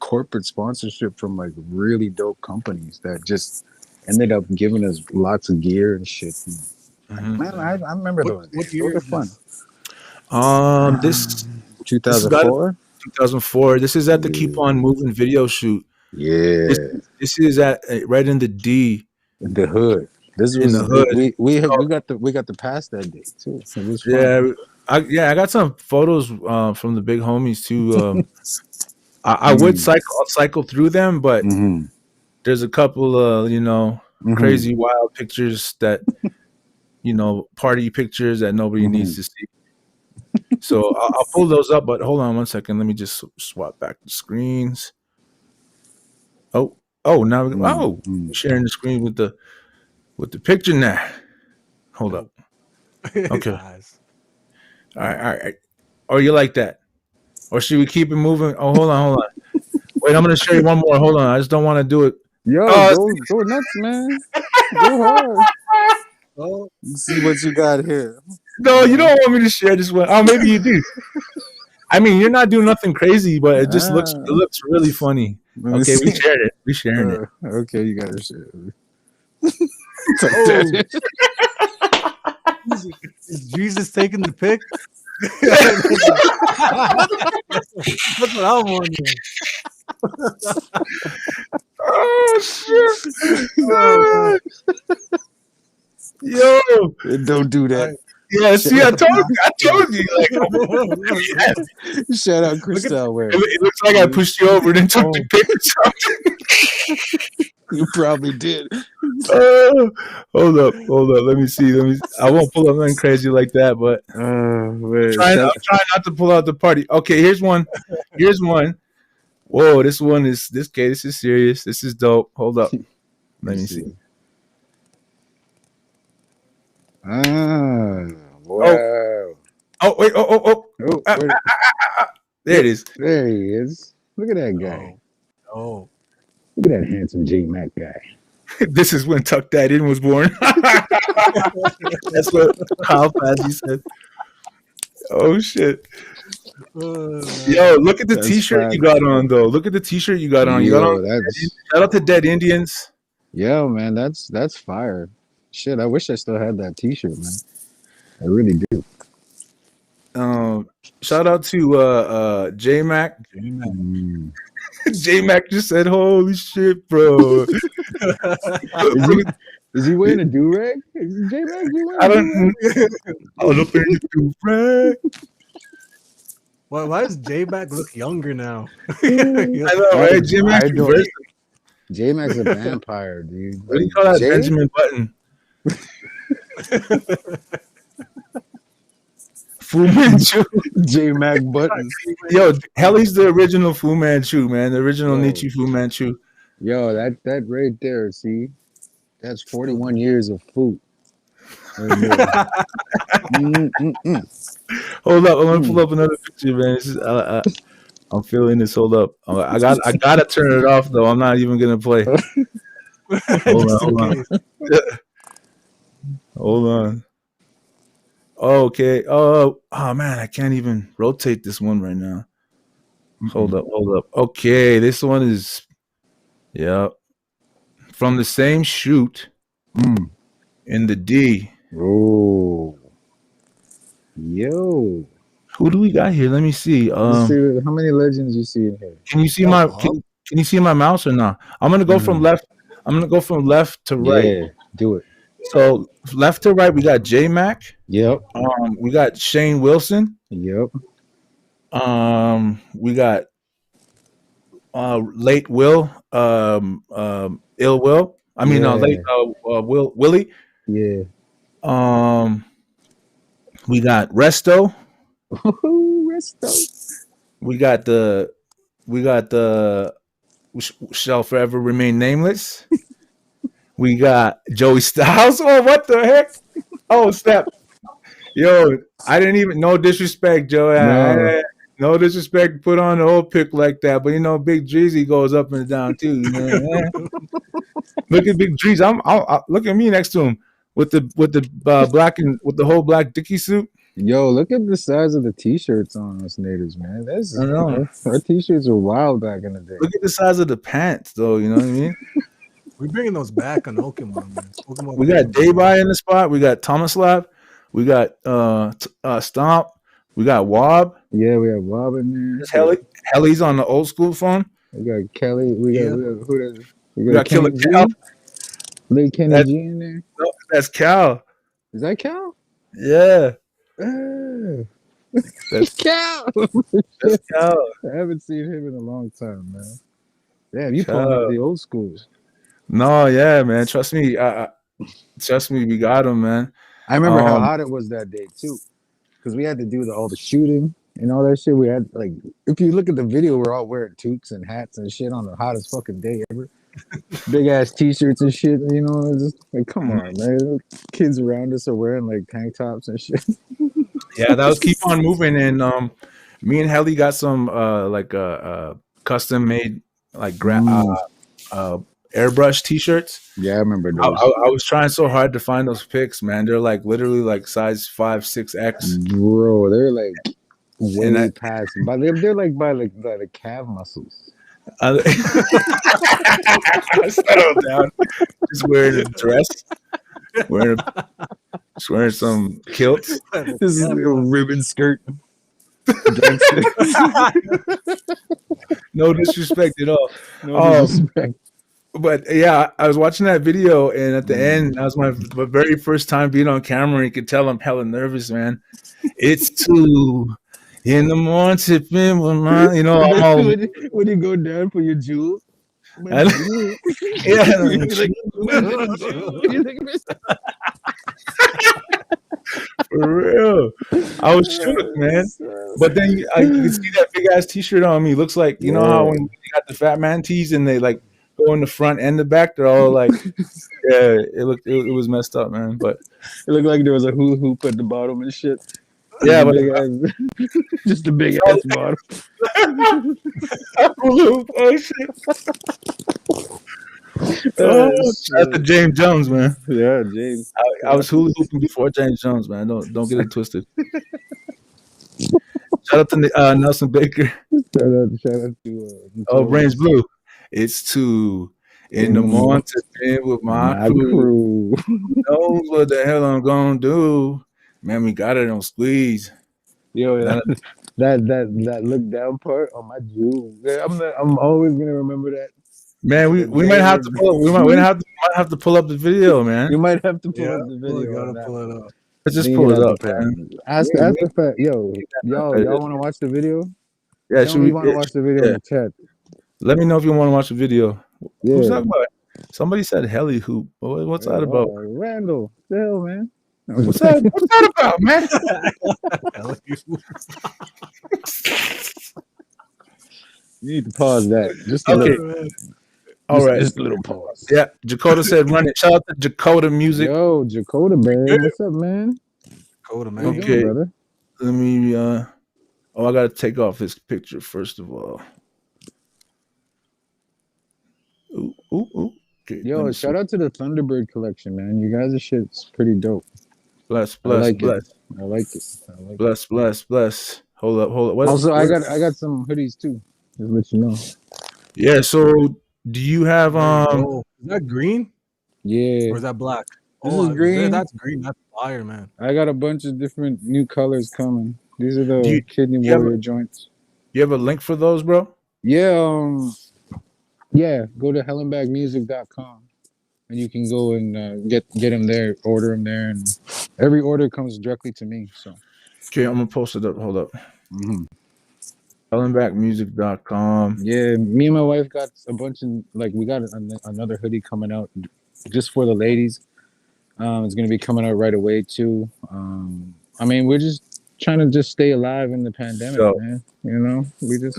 corporate sponsorship from like really dope companies that just ended up giving us lots of gear and shit. Mhm. Man, I remember those What days. year Those are is fun. this? This has got 2004. 2004. This is at the Keep Yeah. On Moving video shoot. This Yeah. this is at right in the D The hood. This in was the hood. we got to pass that day too. So it was fun. Yeah, I got some photos from the big homies too. I would Mm. cycle through them, but Mm-hmm. there's a couple of Mm-hmm. crazy wild pictures that party pictures that nobody needs Mm-hmm. to see. So I'll pull those up, but hold on one second. Let me just swap back the screens. Oh, Mm-hmm. sharing the screen with the picture now. Hold up. Dope. Okay. Nice. All right. Or you like that? Or should we keep it moving? Oh, hold on. Wait, I'm gonna show you one more. Hold on. I just don't want to do it. Yo, Oh go nuts, man. Go hard. Oh, Let's see what you got here. no, you don't want me to share this one. Oh, maybe you do. I mean, you're not doing nothing crazy, but it Ah, looks really funny. let me Okay, we see. shared it. We sharing it. Okay, you got to share. oh, is Jesus taking the pic? That's what I'm wondering. Oh shit! Oh, Yo, Don't do that. yeah. See, I told you. Like, yeah. Shout out look at Crystal Ware. It looks like I pushed you over and took the picture. You probably did. Hold up. Let me see. I won't pull up nothing crazy like that, but Man. I'm trying not to pull out the party. Okay, here's one. Whoa, this is serious. This is dope. Hold up. Let me see. Ah, wow. Oh, wait. Oh, wait. There it is. There he is. Look at that guy. oh, Look at that handsome J Mac guy. This is when Tuck That In was born. That's what Kyle Fazzy said. Oh shit. Yo, look at the That's t-shirt you fat. got on though. Look at the t-shirt you got on. You got Yo, on. that's Shout out to Dead Indians. yo, man. That's fire. Shit, I wish I still had that T-shirt, man. I really do. Shout out to J Mac. Mm. J Mac just said, "Holy shit, bro!" Is he wearing a do rag? J Mac, you wearing I a don't. do-rag? I don't think you do, Frank. why does J-Back look younger now? I know, right? J Mac. I don't. J Mac's a vampire, dude. What do you call that? Jay? Benjamin Button. Fu Manchu. J Mac Button. Yo, Helly's the original Fu Manchu, man. The original Yo. Nietzsche Fu Manchu. Yo, that right there, see? That's 41 years of food. Right there. Hold up, I'm gonna pull up another picture, man. This is, I'm feeling this. Hold up, I gotta turn it off though. I'm not even gonna play. Hold on. Hold on. Okay. Oh man, I can't even rotate this one right now. Hold up. Okay, this one is, yeah, from the same shoot in the D. Oh. Yo. Who do we got here? Let me see. Let's see how many legends you see in here. Can you see can you see my mouse or not? I'm gonna go from left. I'm gonna go from left to right. Yeah, do it. So left to right, we got J Mac. Yep. We got Shane Wilson. Yep. We got late Will. Ill Will. I mean, late Willie. Yeah. We got Resto. Resto. We got the shall forever remain nameless. We got Joey Styles. Oh, what the heck? Oh, snap. Yo, I didn't even, no disrespect, Joey. No disrespect, put on the old pick like that. But, Big Dreezy goes up and down, too. Look at Big Dreezy. Look at me next to him with the black and with the whole black Dickie suit. Yo, look at the size of the t-shirts on us natives, man. I know. Our t-shirts were wild back in the day. Look at the size of the pants, though. You know what I mean? We're bringing those back on Pokemon, man. Pokemon We got Dayby in the spot. We got Thomas Lab. We got Stomp. We got Wob. Yeah, we have Bob in there. Helly's on the old school phone. We got Kelly. We got We got Killer Kenny G. Cal. Late Kenny G in there. No, that's Cal. Is that Cal? Yeah, That's Cal. that's Cal. I haven't seen him in a long time, man. Damn, you Cal. pulling out the old schools. No, yeah, man. Trust me. Trust me. We got him, man. I remember how hot it was that day too, because we had to do all the shooting and all that shit. We had like, if you look at the video, we're all wearing toques and hats and shit on the hottest fucking day ever. Big ass t-shirts and shit, you know. It's just like, come on, man. Kids around us are wearing like tank tops and shit. Yeah, that was keep on moving, and me and Helly got some custom made like airbrush t-shirts. Yeah, I remember those. I was trying so hard to find those pics, man. They're like literally like size 5, 6X. Bro, they're like way past. But they're like by the calf muscles. Settle down. Just wearing a dress. Just wearing some kilts. This is like a ribbon skirt. No disrespect at all. No disrespect. But yeah, I was watching that video, and at the end, that was my very first time being on camera. And you could tell I'm hella nervous, man. It's 2 in the morning, tipping with my, you know. When you go down for your jewels. Yeah. For real, I was shook, man. But then you can see that big ass t-shirt on me. Looks like, you know how when you got the fat man tees and they like go in the front and the back, they're all like, yeah, it was messed up, man. But it looked like there was a hula hoop at the bottom and shit. Yeah, but just a big ass bottom. Oh shit! That's the James Jones, man. Yeah, James. I was hula hooping before James Jones, man. Don't get it twisted. Shout out to Nelson Baker. Shout out to Brains Blue. It's 2 in the morning to bed with my crew. Knows what the hell I'm gonna do. Man, we got it on squeeze. Yo, that look down part on my jewel. I'm always gonna remember that. Man, we might have to pull up the video, man. You might have to pull up the video. Gotta pull it up. Let's just pull it up, man. Ask the fact, y'all want to watch the video? Yeah, should we want to watch the video in the chat? Let me know if you want to watch the video. Yeah. Who's talking about it? Somebody said heli hoop. What's that about? Randall, the hell, man. What's that about, man? You need to pause that. Just a little. All right. Just a little pause. Yeah. Jakota said run it. Shout out to Jakota Music. Yo, Jakota, man. What's up, man? Dakota, man. Okay. Doing, brother? Let me I gotta take off this picture first of all. Ooh. Okay, yo, shout out to the Thunderbird collection, man. You guys' shit's pretty dope. Bless. I like it. Bless. Hold up. Also, I got some hoodies too. Just let you know. Yeah. So, do you have is that green? Yeah. Or is that black? This is green. That's green. That's fire, man. I got a bunch of different new colors coming. These are the Kidney Warrior joints. You have a link for those, bro? Yeah. Yeah. Go to hellnbackmusic.com and you can go and get them there, order them there, and every order comes directly to me. So. Okay, I'm gonna post it up. Hold up. Mm-hmm. Hellnbackmusic.com. Yeah, me and my wife got a bunch of we got another hoodie coming out just for the ladies. It's gonna be coming out right away too. I mean, we're just trying to stay alive in the pandemic, man. You know, we just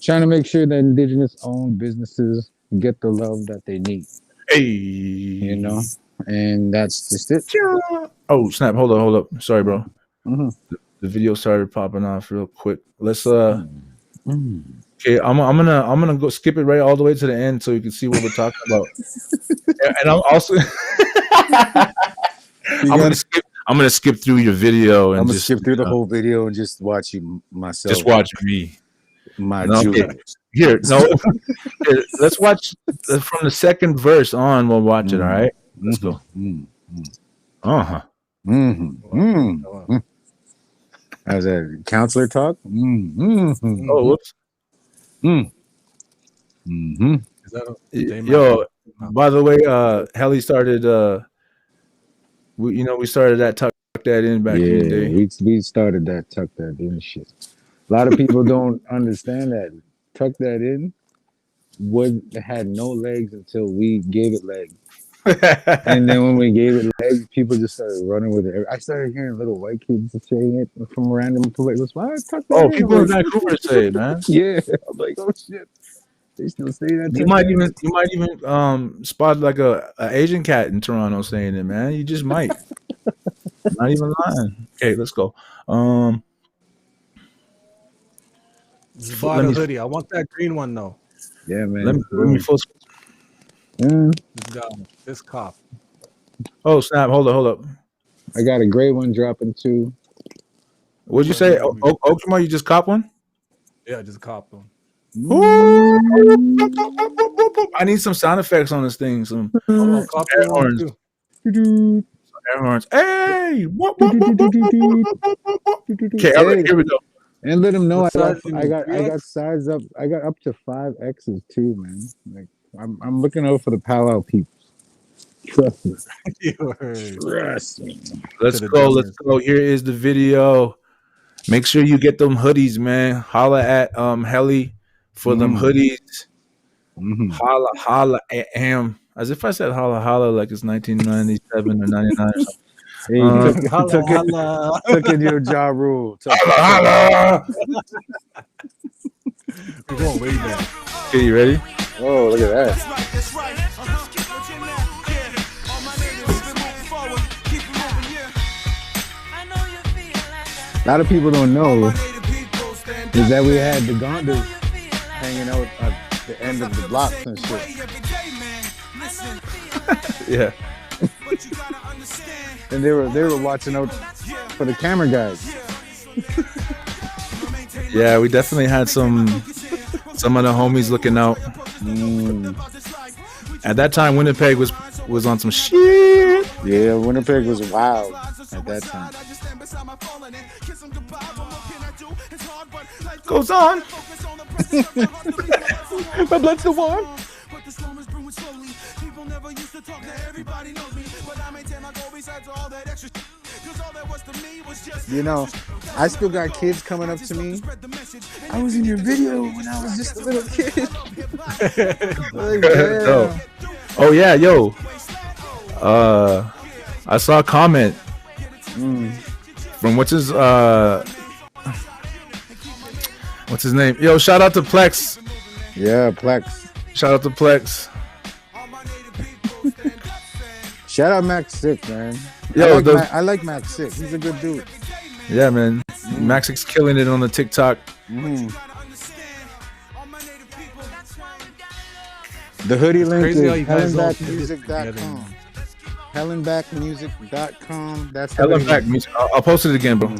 trying to make sure that indigenous-owned businesses get the love that they need. Hey, you know, and that's just it. Oh snap! Hold up. Sorry, bro. Mm-hmm. The video started popping off real quick. Let's Okay, I'm gonna go skip it right all the way to the end so you can see what we're talking about. And I'm also I'm I'm gonna skip through your video and I'm gonna just skip through the whole video and just watch you myself. just watch me. My No, jewels. here, no. Here, let's watch from the second verse on. We'll watch it. All right, let's go. Uh-huh. How's that counselor talk? Oh, whoops. Is that Yo, by the way, Helly started. We started that tuck that in back in the day. we started that tuck that in shit. A lot of people don't understand that tuck that in had no legs until we gave it legs. And then when we gave it legs, people just started running with it. I started hearing little white kids saying it from random places. Why tuck that in? People in Vancouver say it, man. Yeah, I'm like, oh shit. They still say that. You might even spot like a Asian cat in Toronto saying it, man. You just might. Not even lying. Okay, let's go. Bought a hoodie. I want that green one though. Yeah, man. Let me full. This guy, this cop. Oh snap! Hold up. I got a gray one dropping too. What'd you say? Okima, you just cop one? Yeah, just cop them. I need some sound effects on this thing. Some air horns. Air horns. Hey! Okay, here we go. And let them know I got size size up. I got up to 5X's too, man. Like I'm looking out for the powwow people. Trust me. Trust me. Let's go. Here is the video. Make sure you get them hoodies, man. Holla at Helly for them hoodies. Holla at him. As if I said holla like it's 1997 or 99 or something. Hey, took in your jaw rule. Holla. We're going way back. Okay, you ready? Oh, look at that. A lot of people don't know is that we had the Gondas hanging out at the end of the blocks and shit. Yeah. And they were watching out for the camera guys. Yeah, we definitely had some of the homies looking out. At that time, Winnipeg was on some shit. Yeah, Winnipeg was wild at that time. Goes on. My blood's still warm. You know, I still got kids coming up to me. I was in your video when I was just a little kid. Like, yeah. Oh yeah, yo. I saw a comment from what's his name? Yo, shout out to Plex. Yeah, Plex. Shout out to Plex. Shout out Max Sick, man. Yo, I like Max Sick. He's a good dude. Yeah, man. Max is killing it on the TikTok. The hoodie link is hellnbackmusic.com. Hellnbackmusic.com. That's Hellnback music. I'll post it again, bro.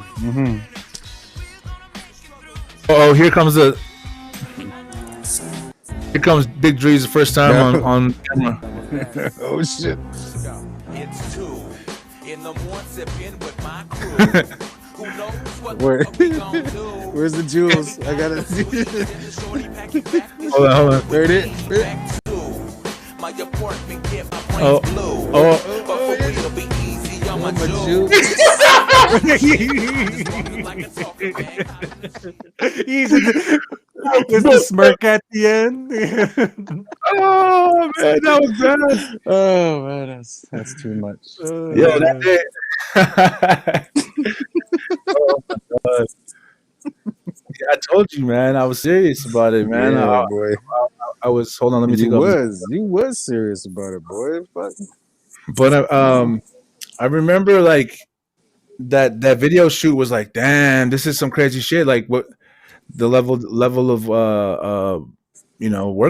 Oh, here comes Big Dreez the first time on camera. Oh shit. It's 2 in the morning sipping with my crew. Who knows what we gonna do? Where's the jewels? I gotta see. Hold on. There it is. My apartment get my brain blue. But for real, be easy on my jewels. There's the smirk at the end. Oh man, that was bad. Oh man, that's too much. Yo, that day. Oh my God. I told you, man. I was serious about it, man. Yeah, boy. I was. Hold on, let me take You was serious about it, boy. But I remember like that video shoot was like, damn, this is some crazy shit. Like what the level of work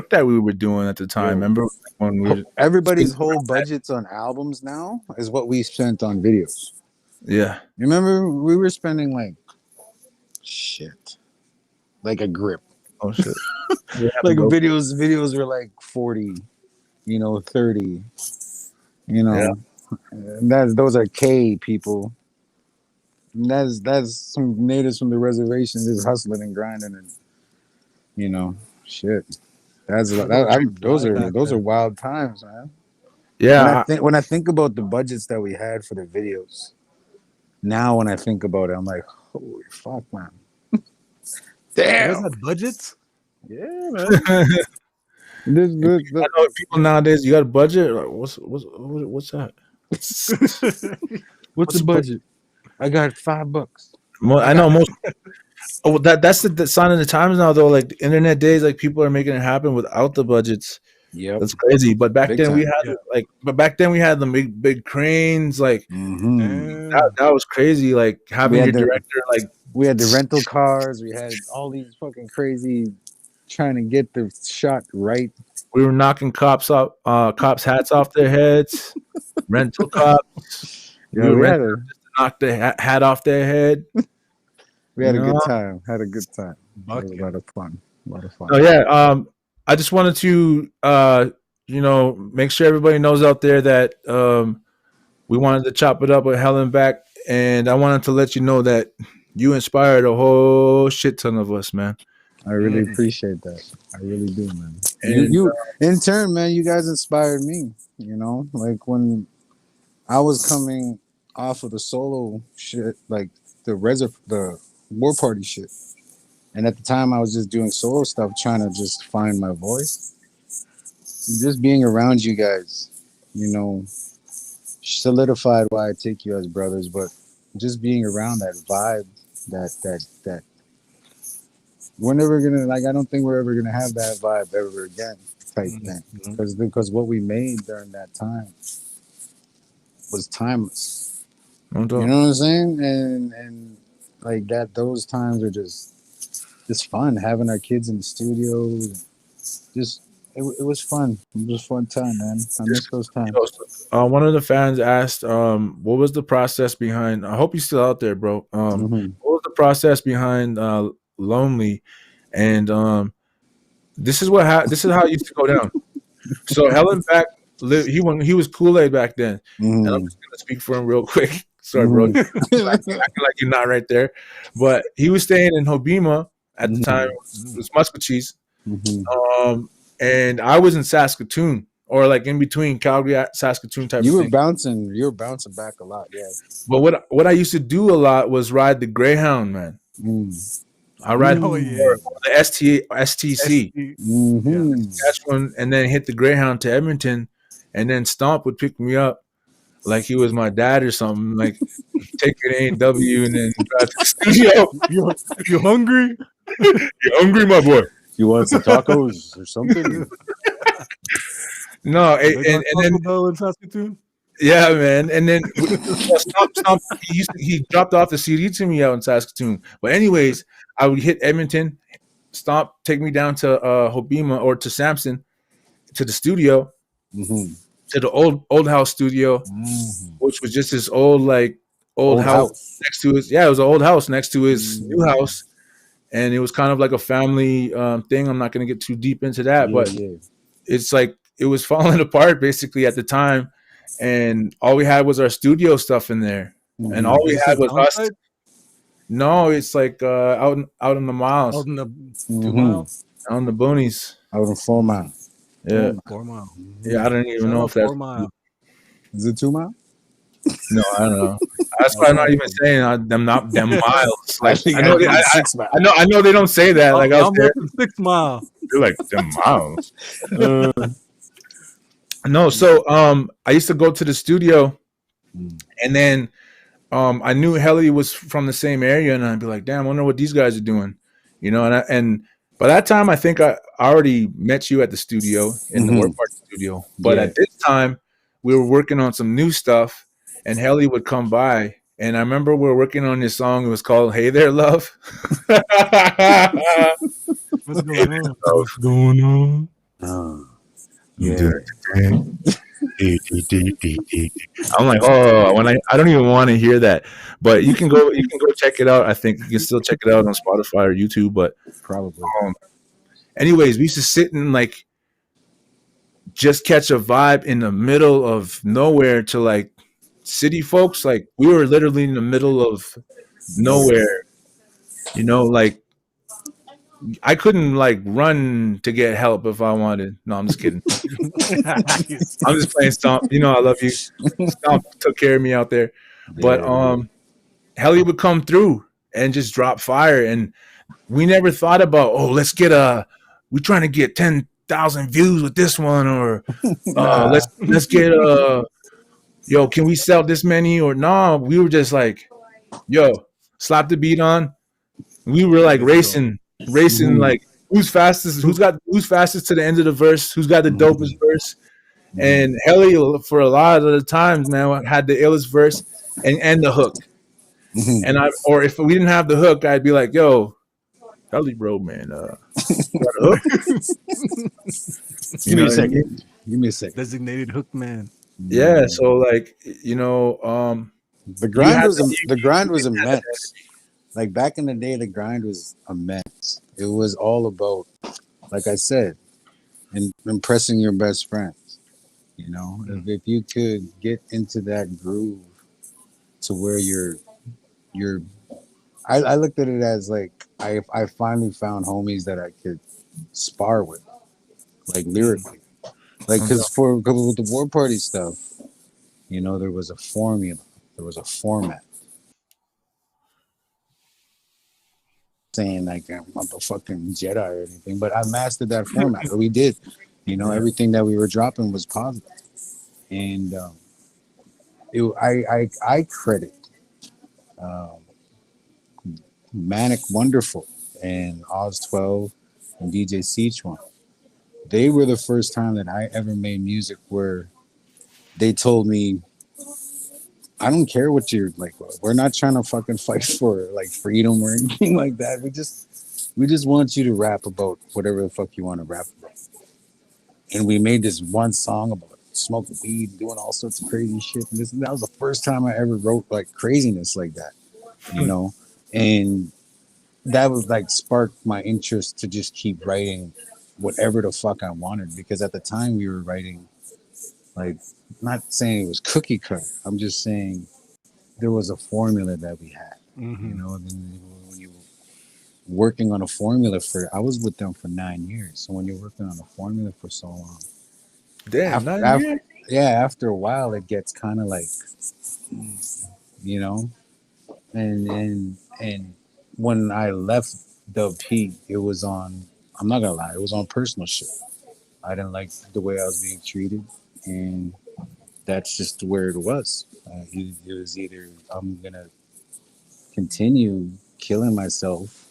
that we were doing at the time. Remember when everybody's whole budgets on albums now is what we spent on videos. Yeah. Remember, we were spending like shit, like a grip. Oh shit. We have to Like go. videos were like 40, 30, Yeah. And those are K people. And that's some natives from the reservations just hustling and grinding and shit. That's People were treated those right are back those are then. wild times, man. Yeah. When I think about the budgets that we had for the videos, now when I think about it, I'm like, holy fuck, man. You guys Damn. had budgets? Yeah, man. I know people nowadays. You got a budget? Like, what's that? What's the the bu- budget? I got $5. I know most. Oh, that's the sign of the times now, though. Like the internet days, like people are making it happen without the budgets. Yep. That's crazy. But back Big then we time. had the big cranes. Like Mm-hmm. that was crazy. Like having your director, like We had the rental cars. We had all these fucking crazy trying to get the shot right. we were knocking cops hats off their heads. Rental cops. Yeah, we had a Knock the hat off their head. we had a No. good time. Had a good time. Had Bucket. a lot of fun. Oh yeah. I just wanted to make sure everybody knows out there that we wanted to chop it up with Hellnback, and I wanted to let you know that you inspired a whole shit ton of us, man. I really appreciate that. I really do, man. And, You in turn, man, you guys inspired me. Like when I was coming off of the solo shit, like the war party shit. And at the time I was just doing solo stuff, trying to just find my voice. Just being around you guys, solidified why I take you as brothers, but just being around that vibe, that we're never gonna, like, I don't think we're ever gonna have that vibe ever again type thing. Because what we made during that time was timeless. You know what I'm saying? And like that, those times are just fun, having our kids in the studio. It was fun. It was a fun time, man. I miss those times. One of the fans asked, what was the process behind? I hope you're still out there, bro. What was the process behind Lonely? And this is how it used to go down. So Hellnback he was Kool-Aid back then, and I'm just gonna speak for him real quick. Sorry, bro. Acting like you're not right there, but he was staying in Hobima at the time. It was Muscatcheese. And I was in Saskatoon, or like in between Calgary, Saskatoon type. You of were thing. bouncing back a lot, yeah. But what I used to do a lot was ride the Greyhound, man. I ride the STC, Saskatchewan, and then hit the Greyhound to Edmonton, and then Stomp would pick me up like he was my dad or something. Like take an A&W and then drive to the studio. You hungry? You hungry, my boy? You want some tacos or something? No, and then in Saskatoon. Yeah, man. And then Stomp, he dropped off the CD to me out in Saskatoon. But anyways, I would hit Edmonton, Stomp, take me down to Hobima or to Samson, to the studio, to the old house studio, which was just this old house next to his. Yeah, it was an old house next to his new house, and it was kind of like a family thing. I'm not going to get too deep into that, but it's like it was falling apart basically at the time. And all we had was our studio stuff in there, and all we had was us. No, it's like out in the miles, out in the 2 miles, out in the boonies, out in 4 Mile. Yeah, 4 Mile. Yeah, I don't even know if that's 4 Mile. Is it 2 Mile? No, I don't know. That's why I'm not even saying them miles. Like I know, 6 Mile. I know they don't say that. Like I'm there. 6 Mile. They're like them miles. No, so I used to go to the studio, and then I knew Helly was from the same area, and I'd be like, "Damn, I wonder what these guys are doing," you know. And by that time, I think I already met you at the studio in the War Party studio. But at this time, we were working on some new stuff, and Helly would come by, and I remember we were working on this song. It was called "Hey There, Love." What's going on? Yeah. I'm like, oh, when I don't even want to hear that, but you can go check it out. I think you can still check it out on Spotify or YouTube. But Probably. um, anyways, we used to sit and like just catch a vibe in the middle of nowhere to like city folks. Like we were literally in the middle of Nowhere. nowhere. Like I couldn't like run to get help if I wanted. No, I'm just kidding. I'm just playing Stomp. I love you. Stomp took care of me out there. But Yeah. Helly would come through and just drop fire. And we never thought about, oh, we're trying to get 10,000 views with this one, or Nah. let's get yo, can we sell this many? Or no, we were just like, yo, slap the beat on. We were like Let's go. racing Mhm. like who's fastest to the end of the verse, who's got the dopest verse. And Helly, for a lot of the times, man, had the illest verse and the hook. Mhm. Or if we didn't have the hook, I'd be like, yo, Helly, bro, man, you got a hook? You Give me know a what I mean? second. Give me a second. Designated hook man. Yeah. Yeah. So like, The you grind had was to, the grind was had that immense. Like back in the day, the grind was immense. It was all about, like I said, impressing your best friends. If you could get into that groove to where you're I looked at it as like I finally found homies that I could spar with, like lyrically. Like energy. cause with the war party stuff, there was a formula, there was a format. Saying like I'm a fucking Jedi or anything, but I mastered that format. Or we did. Everything that we were dropping was positive. And I credit um, Manic Wonderful and Oz 12 and DJ Sichuan. They were the first time that I ever made music where they told me, I don't care what you're like. We're not trying to fucking fight for like freedom or anything like that. We just want you to rap about whatever the fuck you want to rap about. And we made this one song about smoking weed, doing all sorts of crazy shit. And that was the first time I ever wrote like craziness like that, you know. And that was like sparked my interest to just keep writing whatever the fuck I wanted, because at the time we were writing like, not saying it was cookie cutter. I'm just saying there was a formula that we had. Mm-hmm. Then when you were working on a formula I was with them for 9 years. So when you're working on a formula for so long, Damn, after, 9 years. yeah, after a while it gets kind of like, you know, and when I left Dub P, it was on. I'm not gonna lie, it was on personal shit. I didn't like the way I was being treated, and that's just where it was. It was either I'm gonna continue killing myself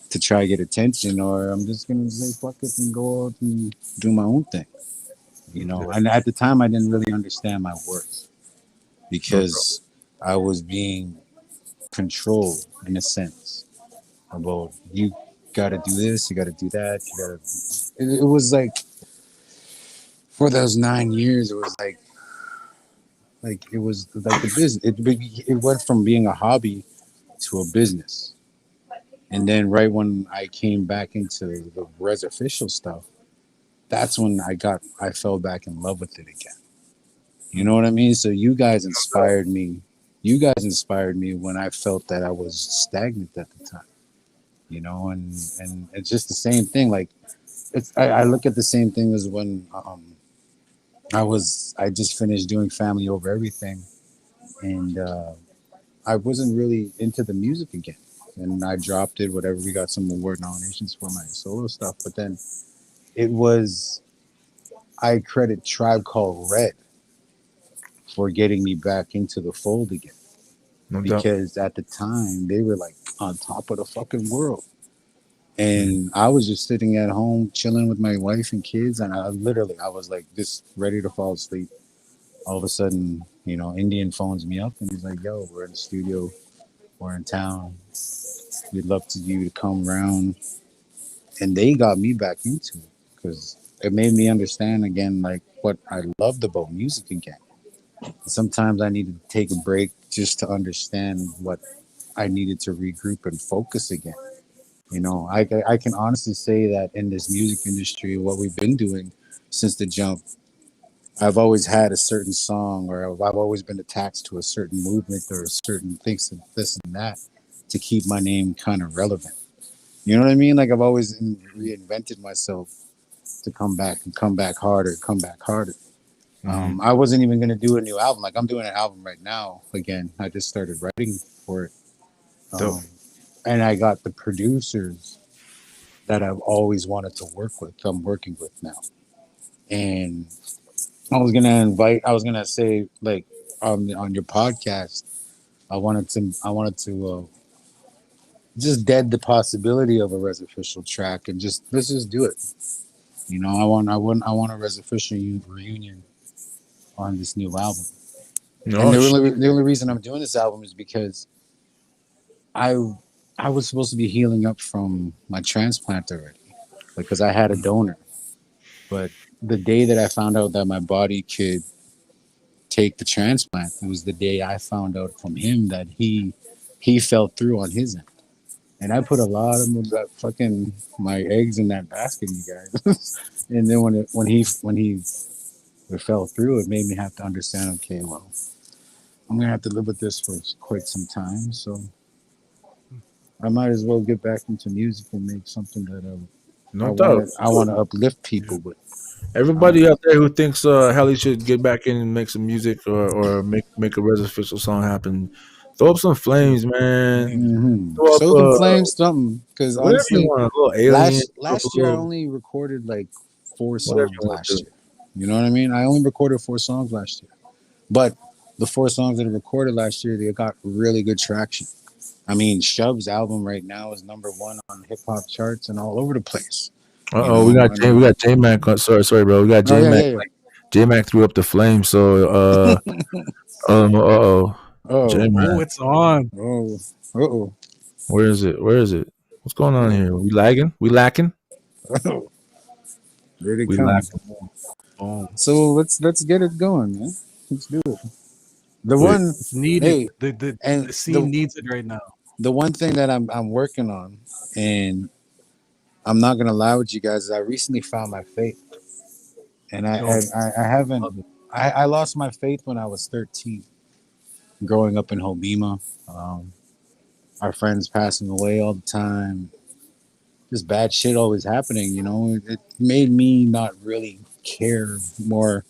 to try to get attention, or I'm just gonna say fuck it and go out and do my own thing. And at the time, I didn't really understand my worth because I was being controlled in a sense about, you got to do this, you got to do that, you got to. It was like, for those 9 years, it was like it was like the business. It went from being a hobby to a business. And then right when I came back into the REZOFFICIAL stuff, that's when I fell back in love with it again. You know what I mean? So you guys inspired me. You guys inspired me when I felt that I was stagnant at the time. And it's just the same thing. Like, I look at the same thing as when I just finished doing Family Over Everything, and I wasn't really into the music again, and I dropped it. Whatever, we got some award nominations for my solo stuff, but then it was I credit Tribe Called Red for getting me back into the fold again, No doubt. because at the time they were like on top of the fucking world. And I was just sitting at home chilling with my wife and kids, and I was like just ready to fall asleep. All of a sudden, Indian phones me up and he's like, "Yo, we're in the studio, we're in town. We'd love you to come around." And they got me back into it because it made me understand again like what I loved about music again. Sometimes I needed to take a break just to understand what I needed to regroup and focus again. You know, I can honestly say that in this music industry, what we've been doing since the jump, I've always had a certain song, or I've always been attached to a certain movement or certain things and this and that to keep my name kind of relevant. You know what I mean? Like I've always reinvented myself to come back and come back harder, come back harder. Hmm. I wasn't even gonna do a new album. Like I'm doing an album right now again. I just started writing for it, Dope. um, and I got the producers that I've always wanted to work with. I'm working with now, and I was gonna say like on your podcast, I wanted to just dead the possibility of a res official track and just let's just do it. You know, I want a res official reunion on this new album. And No shit. the only reason I'm doing this album is because I I was supposed to be healing up from my transplant already because I had a donor. But the day that I found out that my body could take the transplant, it was the day I found out from him that he fell through on his end. And I put a lot of that fucking my eggs in that basket, you guys. And then when he fell through, it made me have to understand. Okay, well, I'm gonna have to live with this for quite some time. So I might as well get back into music and make something that No doubt. I want to uplift people with. Everybody out there who thinks Helly should get back in and make some music or make a Res official song happen, throw up some flames, man. Throw up So can flames something because whatever you honestly, want. A little alien. Throw up a last year I little only recorded like four whatever songs you want to last do. year. You know what I mean? I only recorded four songs last year, but the four songs that I recorded last year they got really good traction. I mean, Shub's album right now is #1 on hip hop charts and all over the place. You We know, got we got J Mac. Sorry, bro. We got oh J yeah, Mac. yeah, yeah. J Mac threw up the flame. So J Oh, Oh, Mac. it's on. oh, oh, Where is it? Where is it? What's going on oh, here? We lagging? We lacking? oh. There they We come. lacking. Boom. So let's get it going, man. Let's do it. The Wait. one, It's needed. hey, The and scene needs it right now. the one thing that I'm working on, and I'm not gonna lie with you guys, is I recently found my faith, and Yo, I haven't. love it. I lost my faith when I was 13, growing up in Hobima. Um, our friends passing away all the time, just bad shit always happening. You know, it made me not really care more,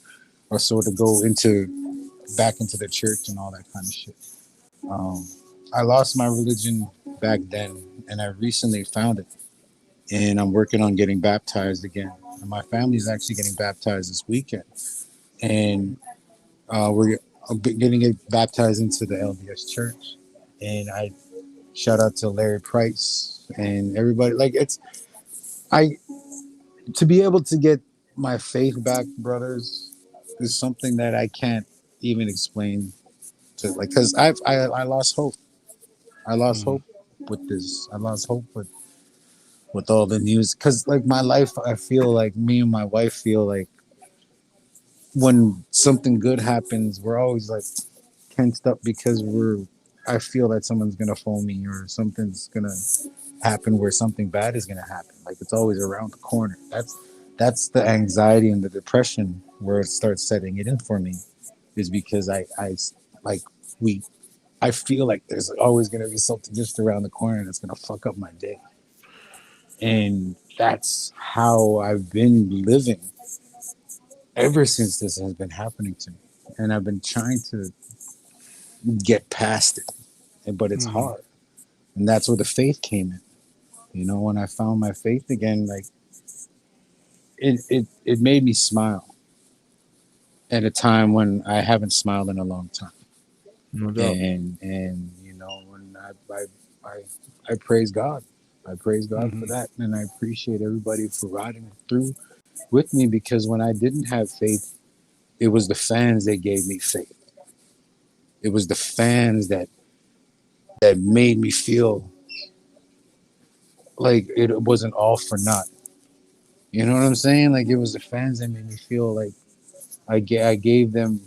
or so to go into back into the church and all that kind of shit. Um, I lost my religion back then, and I recently found it, and I'm working on getting baptized again. And my family is actually getting baptized this weekend, and we're getting it baptized into the LDS Church. And I shout out to Larry Price and everybody. Like I to be able to get my faith back, brothers, is something that I can't even explain to like because I lost hope. I lost Mhm. hope with this. I lost hope with all the news because like my life, I feel like me and my wife feel like when something good happens, we're always like tensed up because I feel that someone's gonna phone me or something's gonna happen where something bad is gonna happen. Like it's always around the corner. That's the anxiety and the depression where it starts setting it in for me is because I like we I feel like there's always gonna be something just around the corner that's gonna fuck up my day. And that's how I've been living ever since this has been happening to me. And I've been trying to get past it, but it's Mhm. hard. And that's where the faith came in. You know, when I found my faith again, like it made me smile at a time when I haven't smiled in a long time. No doubt. And you know, when I, I praise God. I praise God for Mhm. that. And I appreciate everybody for riding through with me because when I didn't have faith, it was the fans that gave me faith. It was the fans that made me feel like it wasn't all for naught. You know what I'm saying? Like it was the fans that made me feel like I gave them,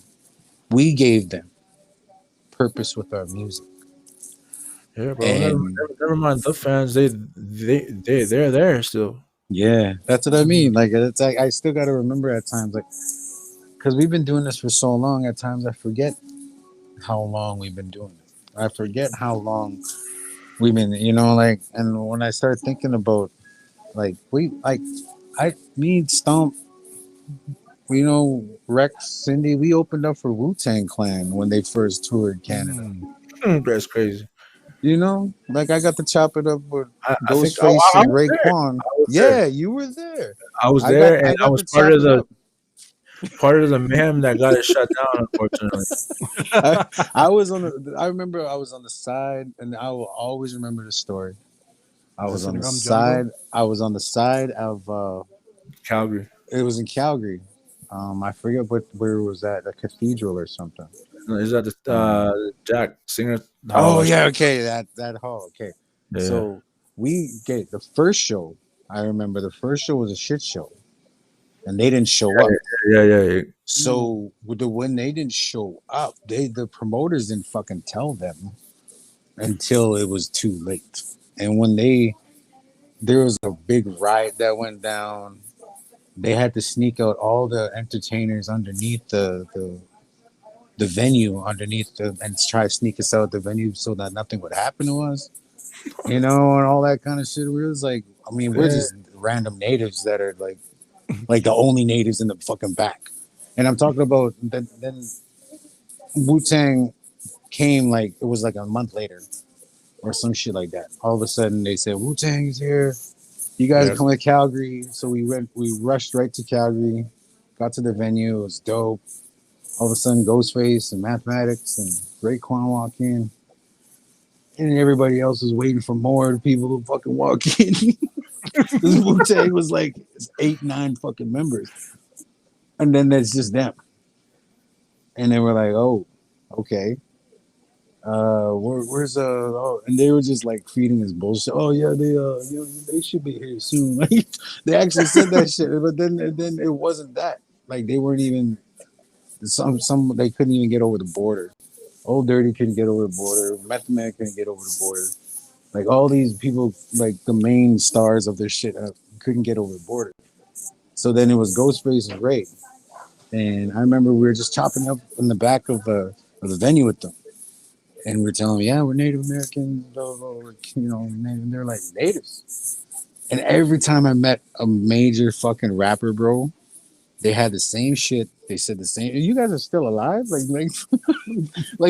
we gave them purpose with our music. Yeah, bro. And Never mind the fans. They're there still. yeah, that's what I mean. Like it's like I still got to remember at times, like because we've been doing this for so long. At times I forget how long we've been doing it. I forget how long we've been, like. And when I start thinking about like me, Stomp, Rex, Cindy, we opened up for Wu-Tang Clan when they first toured Canada. Mm. That's crazy. Like I got to chop it up with I think Ghostface I and was there. Raekwon. I was there. Yeah, you were there. I was I got there, and I I got was to chop it up. part of the mayhem that got it shut down. Unfortunately, I was on the. I remember I was on the side, and I will always remember the story. I Is was this on in the Rum Jungle? side. I was on the side of. Calgary. It was in Calgary. I forget where it was at, a cathedral or something. Is that the Um, Jack Singer Hall? oh Or yeah, okay, that hall. Okay, yeah, so we get the first show. I remember the first show was a shit show, and they didn't show up. yeah. So when they didn't show up, the promoters didn't fucking tell them until it was too late. And when there was a big riot that went down, they had to sneak out all the entertainers underneath the venue and try to sneak us out the venue so that nothing would happen to us, and all that kind of shit. We was like, I mean, we're Yeah. just random natives that are like the only natives in the fucking back. And I'm talking about then Wu Tang came, like it was like a month later or some shit like that. All of a sudden they said Wu Tang is here. You guys Yeah. come to Calgary. So we rushed right to Calgary, got to the venue. It was dope. All of a sudden, Ghostface and Mathematics and Raekwon walk in, and everybody else was waiting for more people to fucking walk in. This Wu Tang was like 8, 9 fucking members, and then there's just them. And then we're like, oh, okay. Where's oh, and they were just like feeding us bullshit. Oh yeah, they should be here soon. Like they actually said that shit, but then it wasn't that. Like they weren't even some they couldn't even get over the border. Old Dirty couldn't get over the border. Method Man couldn't get over the border. Like all these people, like the main stars of this shit, couldn't get over the border. So then it was Ghostface and Ray, and I remember we were just chopping up in the back of the venue with them. And we were telling them, yeah, we're Native Americans, blah, blah, blah, and they're like, natives. And every time I met a major fucking rapper, bro, they had the same shit. They said the same. You guys are still alive, like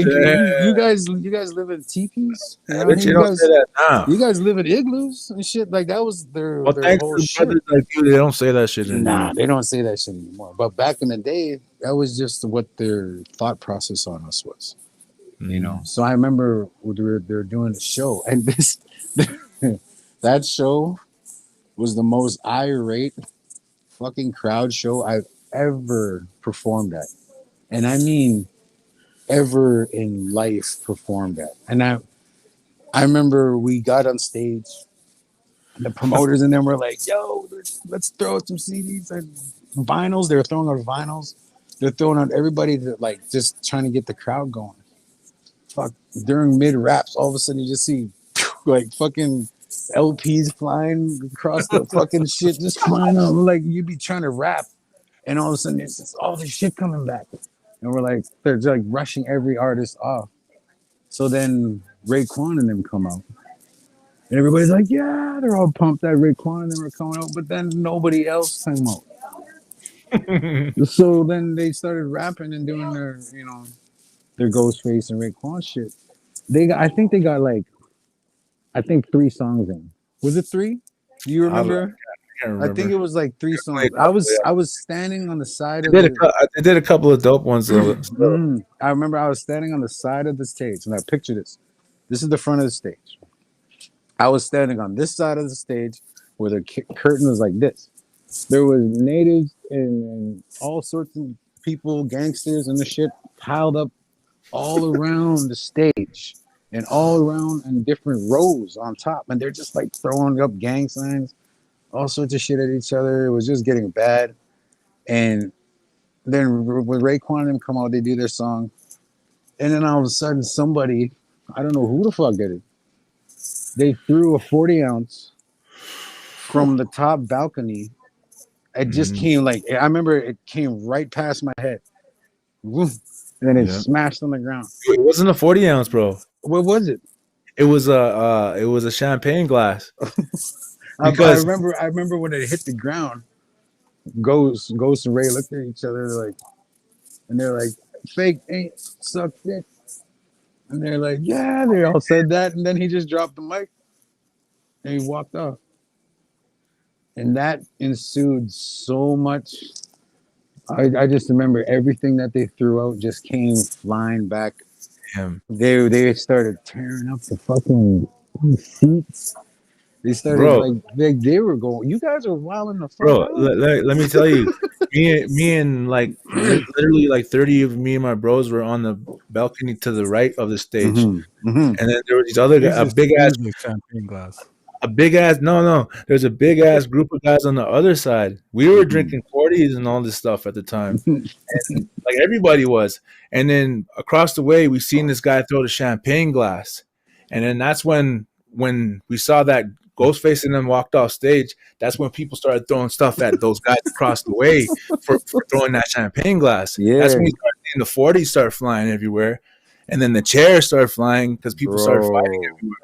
Yeah. you guys live in teepees. You know I what I bet mean? you don't say that now. You guys live in igloos and shit. Like that was their Well, their thanks whole to shit. brothers like you, they don't say that shit Nah, anymore. they don't say that shit anymore. But back in the day, that was just what their thought process on us was. So I remember they're doing a show, and this that show was the most irate fucking crowd show I've ever performed at, and I mean ever in life performed at. And I remember we got on stage, and the promoters and them were like, "Yo, let's throw some CDs and vinyls." They were throwing out vinyls. They're throwing out everybody to like just trying to get the crowd going. Fuck, during mid raps, all of a sudden you just see like fucking LPs flying across the fucking shit, just flying up. Like you'd be trying to rap, and all of a sudden it's just all this shit coming back, and we're like, they're just like rushing every artist off. So then Raekwon and them come out, and everybody's like, yeah, they're all pumped that Raekwon and them were coming out, but then nobody else came out. So then they started rapping and doing their Ghostface and Raekwon shit. I think they got like, I think 3 songs in. Was it 3? Do you remember? I can't I think remember. it was like 3 songs. Like, I was standing on the side of They did a couple of dope ones though. So. I remember I was standing on the side of the stage, and I picture this. This is the front of the stage. I was standing on this side of the stage where the curtain was like this. There was natives and all sorts of people, gangsters and the shit piled up all around the stage and all around in different rows on top. And they're just like throwing up gang signs. all sorts of shit at each other. It was just getting bad. And then when Raekwon and them come out, they do their song, and then all of a sudden somebody, I don't know who the fuck did it, they threw a 40 ounce from the top balcony. It just came like, I remember it came right past my head. Woof, and then it smashed on the ground. It wasn't a 40 ounce, bro. What was it? It was a champagne glass. I remember when it hit the ground. Ghost and Ray looked at each other like, and they're like, "Fake ain't suck dick," and they're like, "Yeah." They all said that, and then he just dropped the mic and he walked off, and that ensued so much. I just remember everything that they threw out just came flying back. Damn. They started tearing up the fucking seats. They started like they were going. You guys are wilding the fuck bro. out. Let me tell you, me and like literally like 30 of me and my bros were on the balcony to the right of the stage, and then there were these other guys, a big ass champagne glass. There's a big ass group of guys on the other side. We were drinking 40s and all this stuff at the time, and, like everybody was. And then across the way, we seen this guy throw the champagne glass, and then that's when we saw that Ghostface and them walked off stage. That's when people started throwing stuff at those guys across the way for throwing that champagne glass. Yeah. That's when we started seeing the 40s start flying everywhere, and then the chairs started flying because people started fighting everywhere.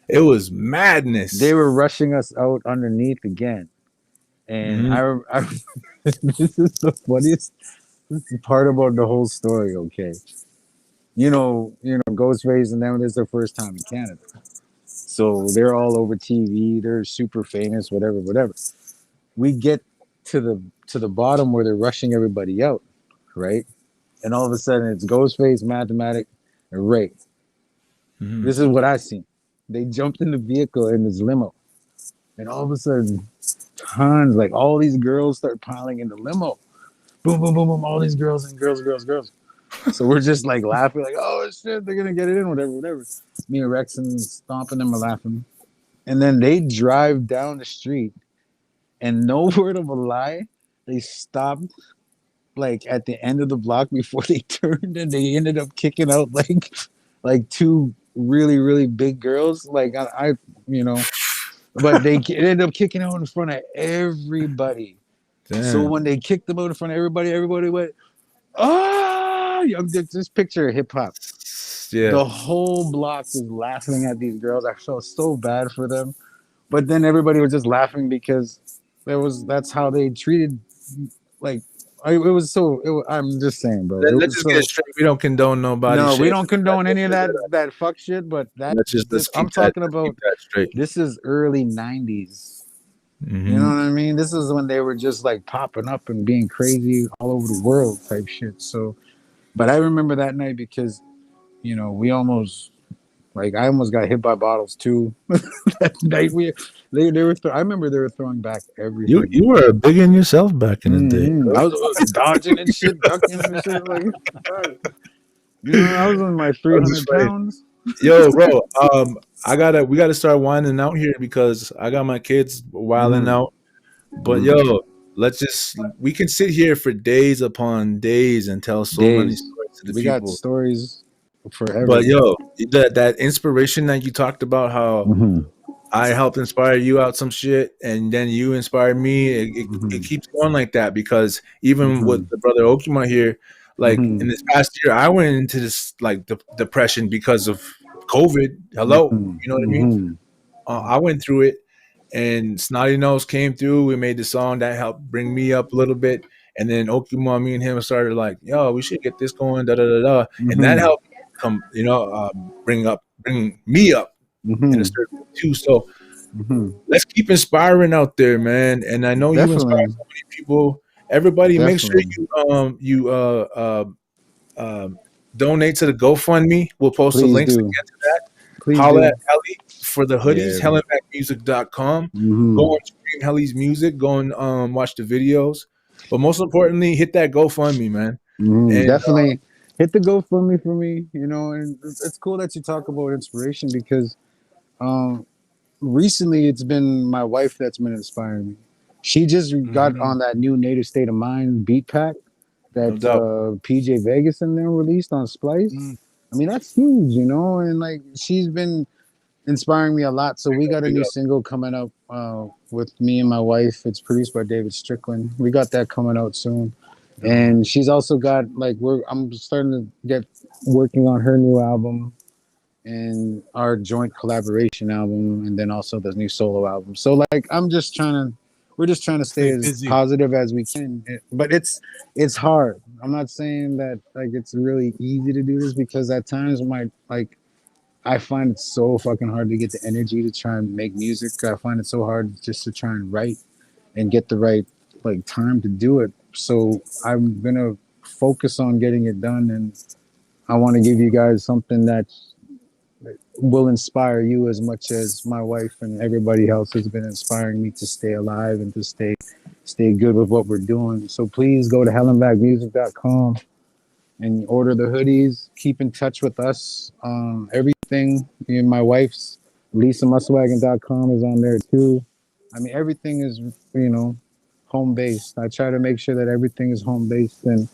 It was madness. They were rushing us out underneath again, and I this is the funniest. This is the part about the whole story. Okay, you know, Ghostface and them. This is their first time in Canada, so they're all over TV. They're super famous, whatever. We get to the bottom where they're rushing everybody out, right? And all of a sudden, it's Ghostface, Mathematic, and Ray. This is what I seen. They jumped in the vehicle in this limo, and all of a sudden, tons, like all these girls start piling in the limo. Boom, boom, boom, boom! All these girls and girls. So we're just like laughing, like, "Oh shit, they're gonna get it in, whatever." Me and Rex and Stomp and them are laughing, and then they drive down the street, and no word of a lie, they stopped like at the end of the block before they turned, and they ended up kicking out like two really, really big girls. Like I but they ended up kicking out in front of everybody. Damn. So when they kicked them out in front of everybody went, "Ah!" Just picture hip hop. Yeah. The whole block was laughing at these girls. I felt so bad for them, but then everybody was just laughing because that's how they treated. Like I'm just saying, bro. Let's just get it straight. We don't condone nobody. No, we don't condone any of that fuck shit. But I'm talking about. This is early '90s. You know what I mean? This is when they were just like popping up and being crazy all over the world type shit. So, but I remember that night because, we almost, like, I almost got hit by bottles too. That night they were. I remember they were throwing back everything. You were big in yourself back in the day. I was dodging and shit, ducking and shit. Like, I was on my 300 pounds. Yo, bro, we gotta start winding out here because I got my kids wilding out. But yo, we can sit here for days upon days and tell so many stories to the people. We got stories forever. But yo, that inspiration that you talked about, how I helped inspire you out some shit, and then you inspired me. It keeps going like that because even with the brother Okima here. Like in this past year, I went into this like depression because of COVID. Hello, you know what I mean? I went through it, and Snotty Nose came through. We made the song that helped bring me up a little bit, and then Okima, me and him started like, "Yo, we should get this going." And that helped bring me up in a certain way too. So let's keep inspiring out there, man. And I know you inspire so many people. Everybody, make sure you donate to the GoFundMe. We'll post the links again to that. Please holla at Helly for the hoodies, hellnbackmusic.com. Go on stream Helly's music. Go and watch the videos. But most importantly, hit that GoFundMe, man. And, definitely hit the GoFundMe for me. And it's cool that you talk about inspiration because recently it's been my wife that's been inspiring me. She just got Mm-hmm. on that new Native State of Mind beat pack No that doubt. PJ Vegas and them released on Splice. Mm. I mean, that's huge, you know, and like she's been inspiring me a lot. So we got a Big new up. single coming up with me and my wife. It's produced by David Strickland. We got that coming out soon. Dope. And she's also got like I'm starting to get working on her new album and our joint collaboration album, and then also the new solo album. So like we're just trying to stay Stay as busy. positive as we can. But it's hard. I'm not saying that like it's really easy to do this because at times my like I find it so fucking hard to get the energy to try and make music. I find it so hard just to try and write and get the right like time to do it. So I'm gonna focus on getting it done, and I want to give you guys something that will inspire you as much as my wife and everybody else has been inspiring me to stay alive and to stay good with what we're doing. So please go to hellnbackmusic.com and order the hoodies. Keep in touch with us. Everything in my wife's lisamuswagon.com is on there too. I mean, everything is, you know, home based. I try to make sure that everything is home based, and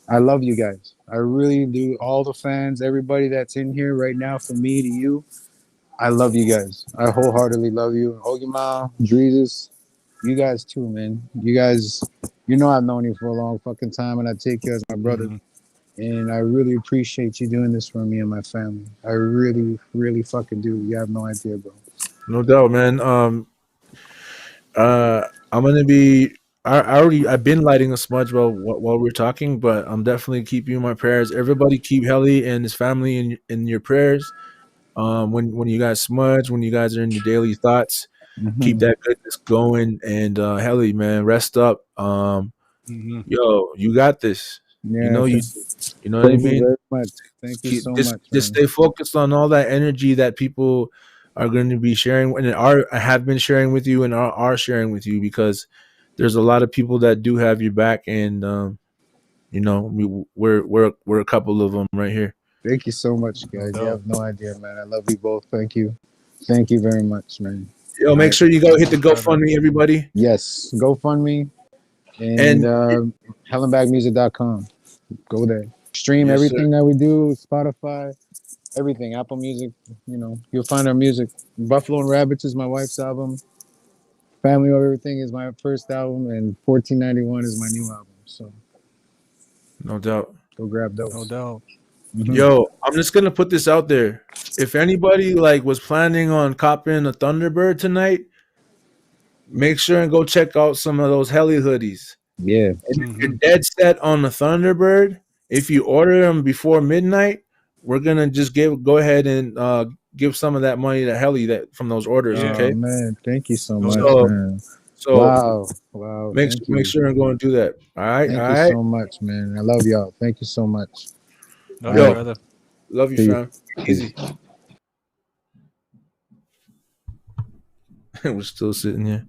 I love you guys. I really do. All the fans, everybody that's in here right now, from me to you, I love you guys. I wholeheartedly love you. Ogima, Drezus, you guys too, man. You guys, you know I've known you for a long fucking time, and I take you as my brother. Mm-hmm. And I really appreciate you doing this for me and my family. I really, really fucking do. You have no idea, bro. No doubt, man. I'm gonna be. I've been lighting a smudge while we're talking, but I'm definitely keeping you in my prayers. Everybody keep Helly and his family in your prayers. When you guys smudge, when you guys are in your daily thoughts, keep Hmm. that goodness going. And Helly, man, rest up. Mm-hmm. Yo, you got this. You Yeah, know you know what I thank you mean. very much. Thank you so Just much, just man. stay focused on all that energy that people are going to be sharing and are have been sharing with you and are sharing with you, because there's a lot of people that do have your back, and we're a couple of them right here. Thank you so much, No guys. You doubt. have no idea, man. I love you both. Thank you. Thank you very much, man. Yo, make I sure you go hit the No, brother. GoFundMe, everybody. Yes, GoFundMe and And HellenbackMusic.com. Go there. Stream yes, sir. everything that we do, Spotify, everything, Apple Music. You know, you'll find our music. Buffalo and Rabbits is my wife's album. Family of Everything is my first album, and 1491 is my new album. So No doubt. go grab No those. doubt. Hmm. Yo, I'm just gonna put this out there. If anybody like was planning on copping a Thunderbird tonight, make sure and go check out some of those heli hoodies. Yeah, And if Mm-hmm. you're dead set on the Thunderbird, if you order them before midnight, we're gonna just go ahead and give some of that money to Heli that from those orders. Yeah. oh Okay, man, thank you so No much, doubt. so man. so Wow, wow, thank make you. sure and go and do that. All right, all Thank you right. so much, man. I love y'all. Thank you so much. No All doubt, right, Yo, brother. love you, peace. fam. Peace. Easy. We're still sitting here.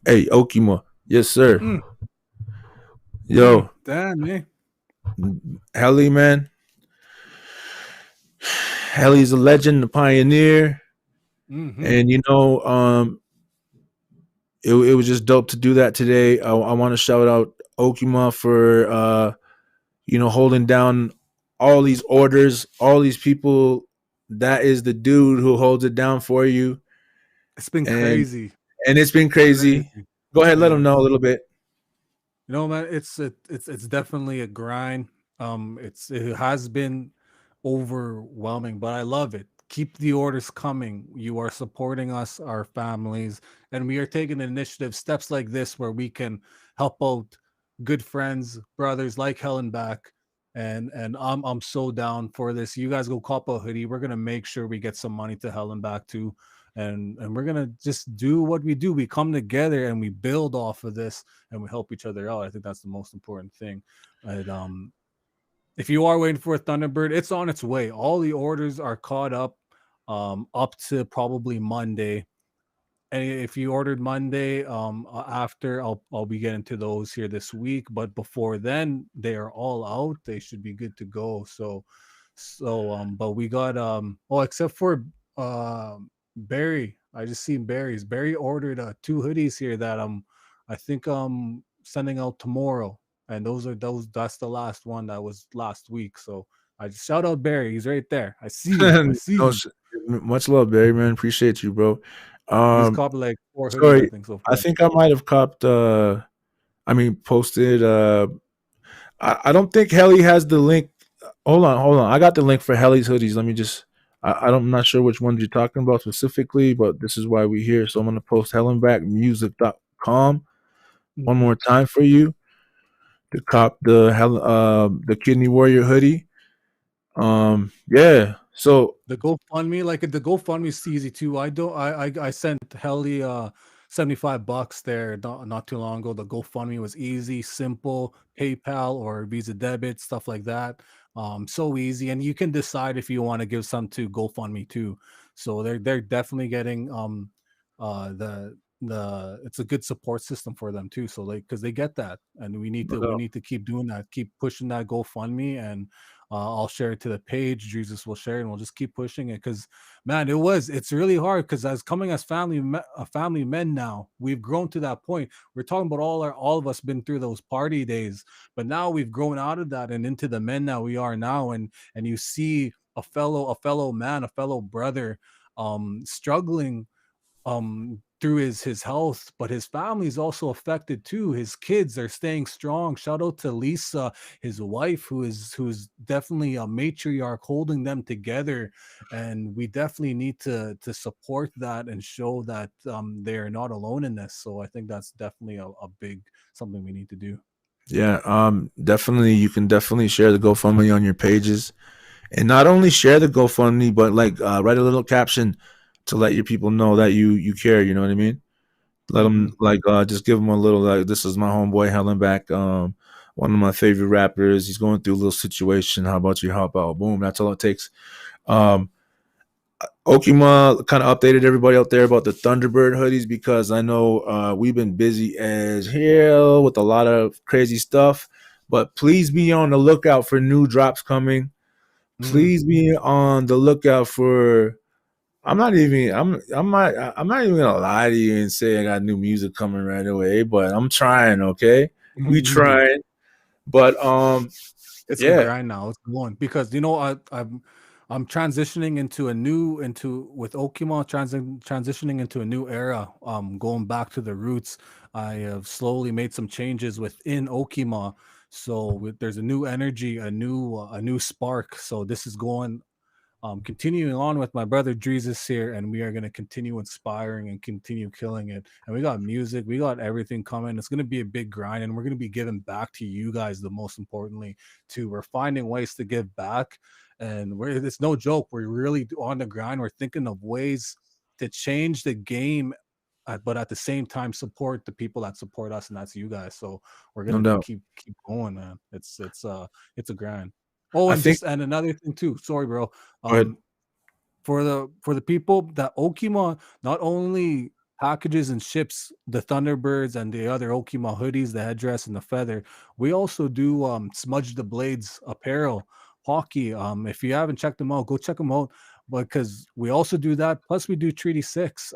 Hey, Okima. Yes, sir. Mm. Yo, Damn, man. Heli, man. Heli's a legend, a pioneer, Mm-hmm. and it was just dope to do that today. I want to shout out Okima for holding down all these orders, all these people. That is the dude who holds it down for you, It's been and crazy. it's been crazy. Crazy. Go ahead, let Yeah. them know a little bit. You know, man, it's definitely a grind. It has been overwhelming, but I love it. Keep the orders coming. You are supporting us, our families, and we are taking initiative steps like this where we can help out good friends, brothers like Helen back. And I'm so down for this. You guys go cop a hoodie. We're gonna make sure we get some money to Helen back too. And we're gonna just do what we do. We come together and we build off of this and we help each other out. I think that's the most important thing. And if you are waiting for a Thunderbird, it's on its way. All the orders are caught up to probably Monday. And if you ordered Monday, after I'll be getting to those here this week. But before then, they are all out. They should be good to go. But we got except for Barry. I just seen Barry's. Barry ordered 2 hoodies here that I think sending out tomorrow, and those that's the last one that was last week. So I just shout out Barry. He's right there. I see you. I see No, you. much love, Barry, man. Appreciate you, bro. He just Um, copied like 4 hoodies, I sorry, think, so I far. think I might have copped. I mean, posted. I don't think Helly has the link. Hold on. I got the link for Helly's hoodies. Let me just. I'm not sure which ones you're talking about specifically, but this is why we're here. So I'm gonna post HellenbackMusic.com one Mhm. more time for you to cop the Kidney Warrior hoodie. Yeah. So The GoFundMe, like the GoFundMe is easy too. I don't. I sent Helly $75 there not too long ago. The GoFundMe was easy, simple, PayPal or Visa debit, stuff like that. So easy, and you can decide if you want to give some to GoFundMe too. So they're definitely getting the it's a good support system for them too. So like because they get that, and we need to keep doing that, keep pushing that GoFundMe, and I'll share it to the page. Jesus will share it, and we'll just keep pushing it. Because, man, it's really hard. Because as coming as family men now, we've grown to that point. We're talking about all of us been through those party days, but now we've grown out of that and into the men that we are now. And you see a fellow man, a fellow brother, struggling through his health, but his family is also affected too. His kids are staying strong. Shout out to Lisa, his wife, who's definitely a matriarch holding them together. And we definitely need to support that and show that they are not alone in this. So I think that's definitely a big something we need to do. yeah, definitely you can definitely share the GoFundMe on your pages. And not only share the GoFundMe, but like write a little caption to let your people know that you care. You know what I mean? Let them Hmm. like just give them a little like this is my homeboy Hellnback, one of my favorite rappers. He's going through a little situation. How about you help out? Boom. That's all it takes. Um, Okima kind of updated everybody out there about the Thunderbird hoodies because I know we've been busy as hell with a lot of crazy stuff. But please be on the lookout for new drops coming. Hmm. Please be on the lookout for. I'm not even gonna lie to you and say I got new music coming right away, but I'm trying. Okay, we trying. But It's a yeah, grind now. It's going because I'm transitioning into a new into with Okima transitioning into a new era. Going back to the roots. I have slowly made some changes within Okima. So there's a new energy, a new spark. So this is going continuing on with my brother Drezus here, and we are going to continue inspiring and continue killing it. And we got music, we got everything coming. It's going to be a big grind, and we're going to be giving back to you guys. The most importantly, too, we're finding ways to give back, and it's no joke. We're really on the grind. We're thinking of ways to change the game. But at the same time, support the people that support us, and that's you guys. So we're no gonna doubt. keep going, man. It's a grind. Oh, I and think. just and another thing too. Sorry, bro. Go ahead. Um, for the people that Okima not only packages and ships the Thunderbirds and the other Okima hoodies, the headdress and the feather, we also do Smudge the Blades apparel, hockey. If you haven't checked them out, go check them out. Because we also do that. Plus, we do Treaty Six.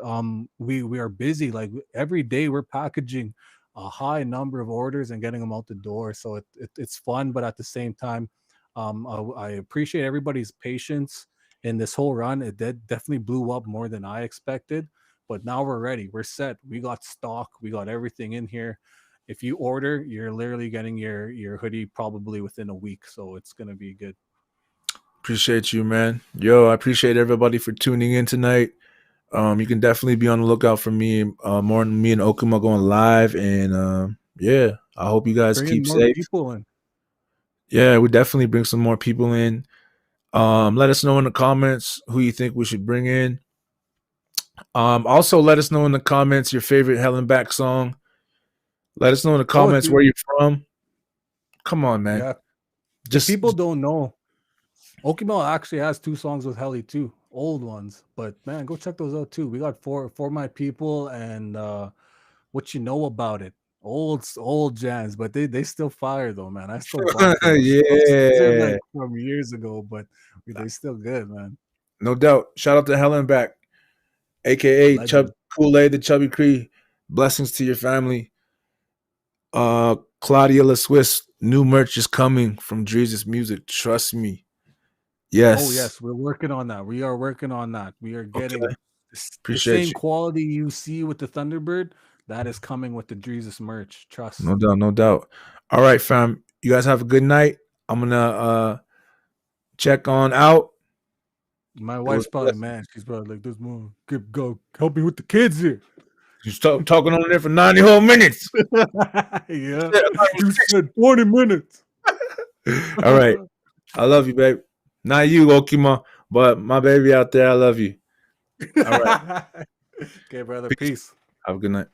We are busy. Like every day, we're packaging a high number of orders and getting them out the door. So it's fun, but at the same time, I appreciate everybody's patience in this whole run. It definitely blew up more than I expected, but now we're ready. We're set. We got stock. We got everything in here. If you order, you're literally getting your hoodie probably within a week, so it's gonna be good. Appreciate you, man. Yo, I appreciate everybody for tuning in tonight. You can definitely be on the lookout for me. More than me and Okuma going live, and yeah, I hope you guys Bringing keep more safe. people in. Yeah, we definitely bring some more people in. Let us know in the comments who you think we should bring in. Also, let us know in the comments your favorite Helen Back song. Let us know in the Oh, comments dude, where you're from. Come on, man. yeah. If Just people don't know, Okimo actually has 2 songs with Helly too, old ones. But man, go check those out too. We got four for my people and what you know about it. Old jams, but they still fire though, man. I still bump to those songs. These are like yeah, from years ago, but they still good, man. no doubt. Shout out to Helen Back. aka Chub Legend. Kool-Aid, the Chubby Cree. Blessings to your family. Claudia La Swiss, new merch is coming from Drezus Music. Trust me. Oh Yes. yes, we're working on that. We are working on that. We are Okay. getting the Appreciate same you. quality you see with the Thunderbird. That is coming with the Jesus merch. No Trust. doubt, no doubt. All right, fam. You guys have a good night. I'm gonna check on out. My It was wife's probably mad. She's probably like, "This mom, go help me with the kids here." just talking on there for 90 whole minutes. Yeah, Shit, I thought you said 40 minutes. All right. I love you, babe. Not you, Okima, but my baby out there. I love you. All right. Okay, brother. Peace. Peace. Have a good night.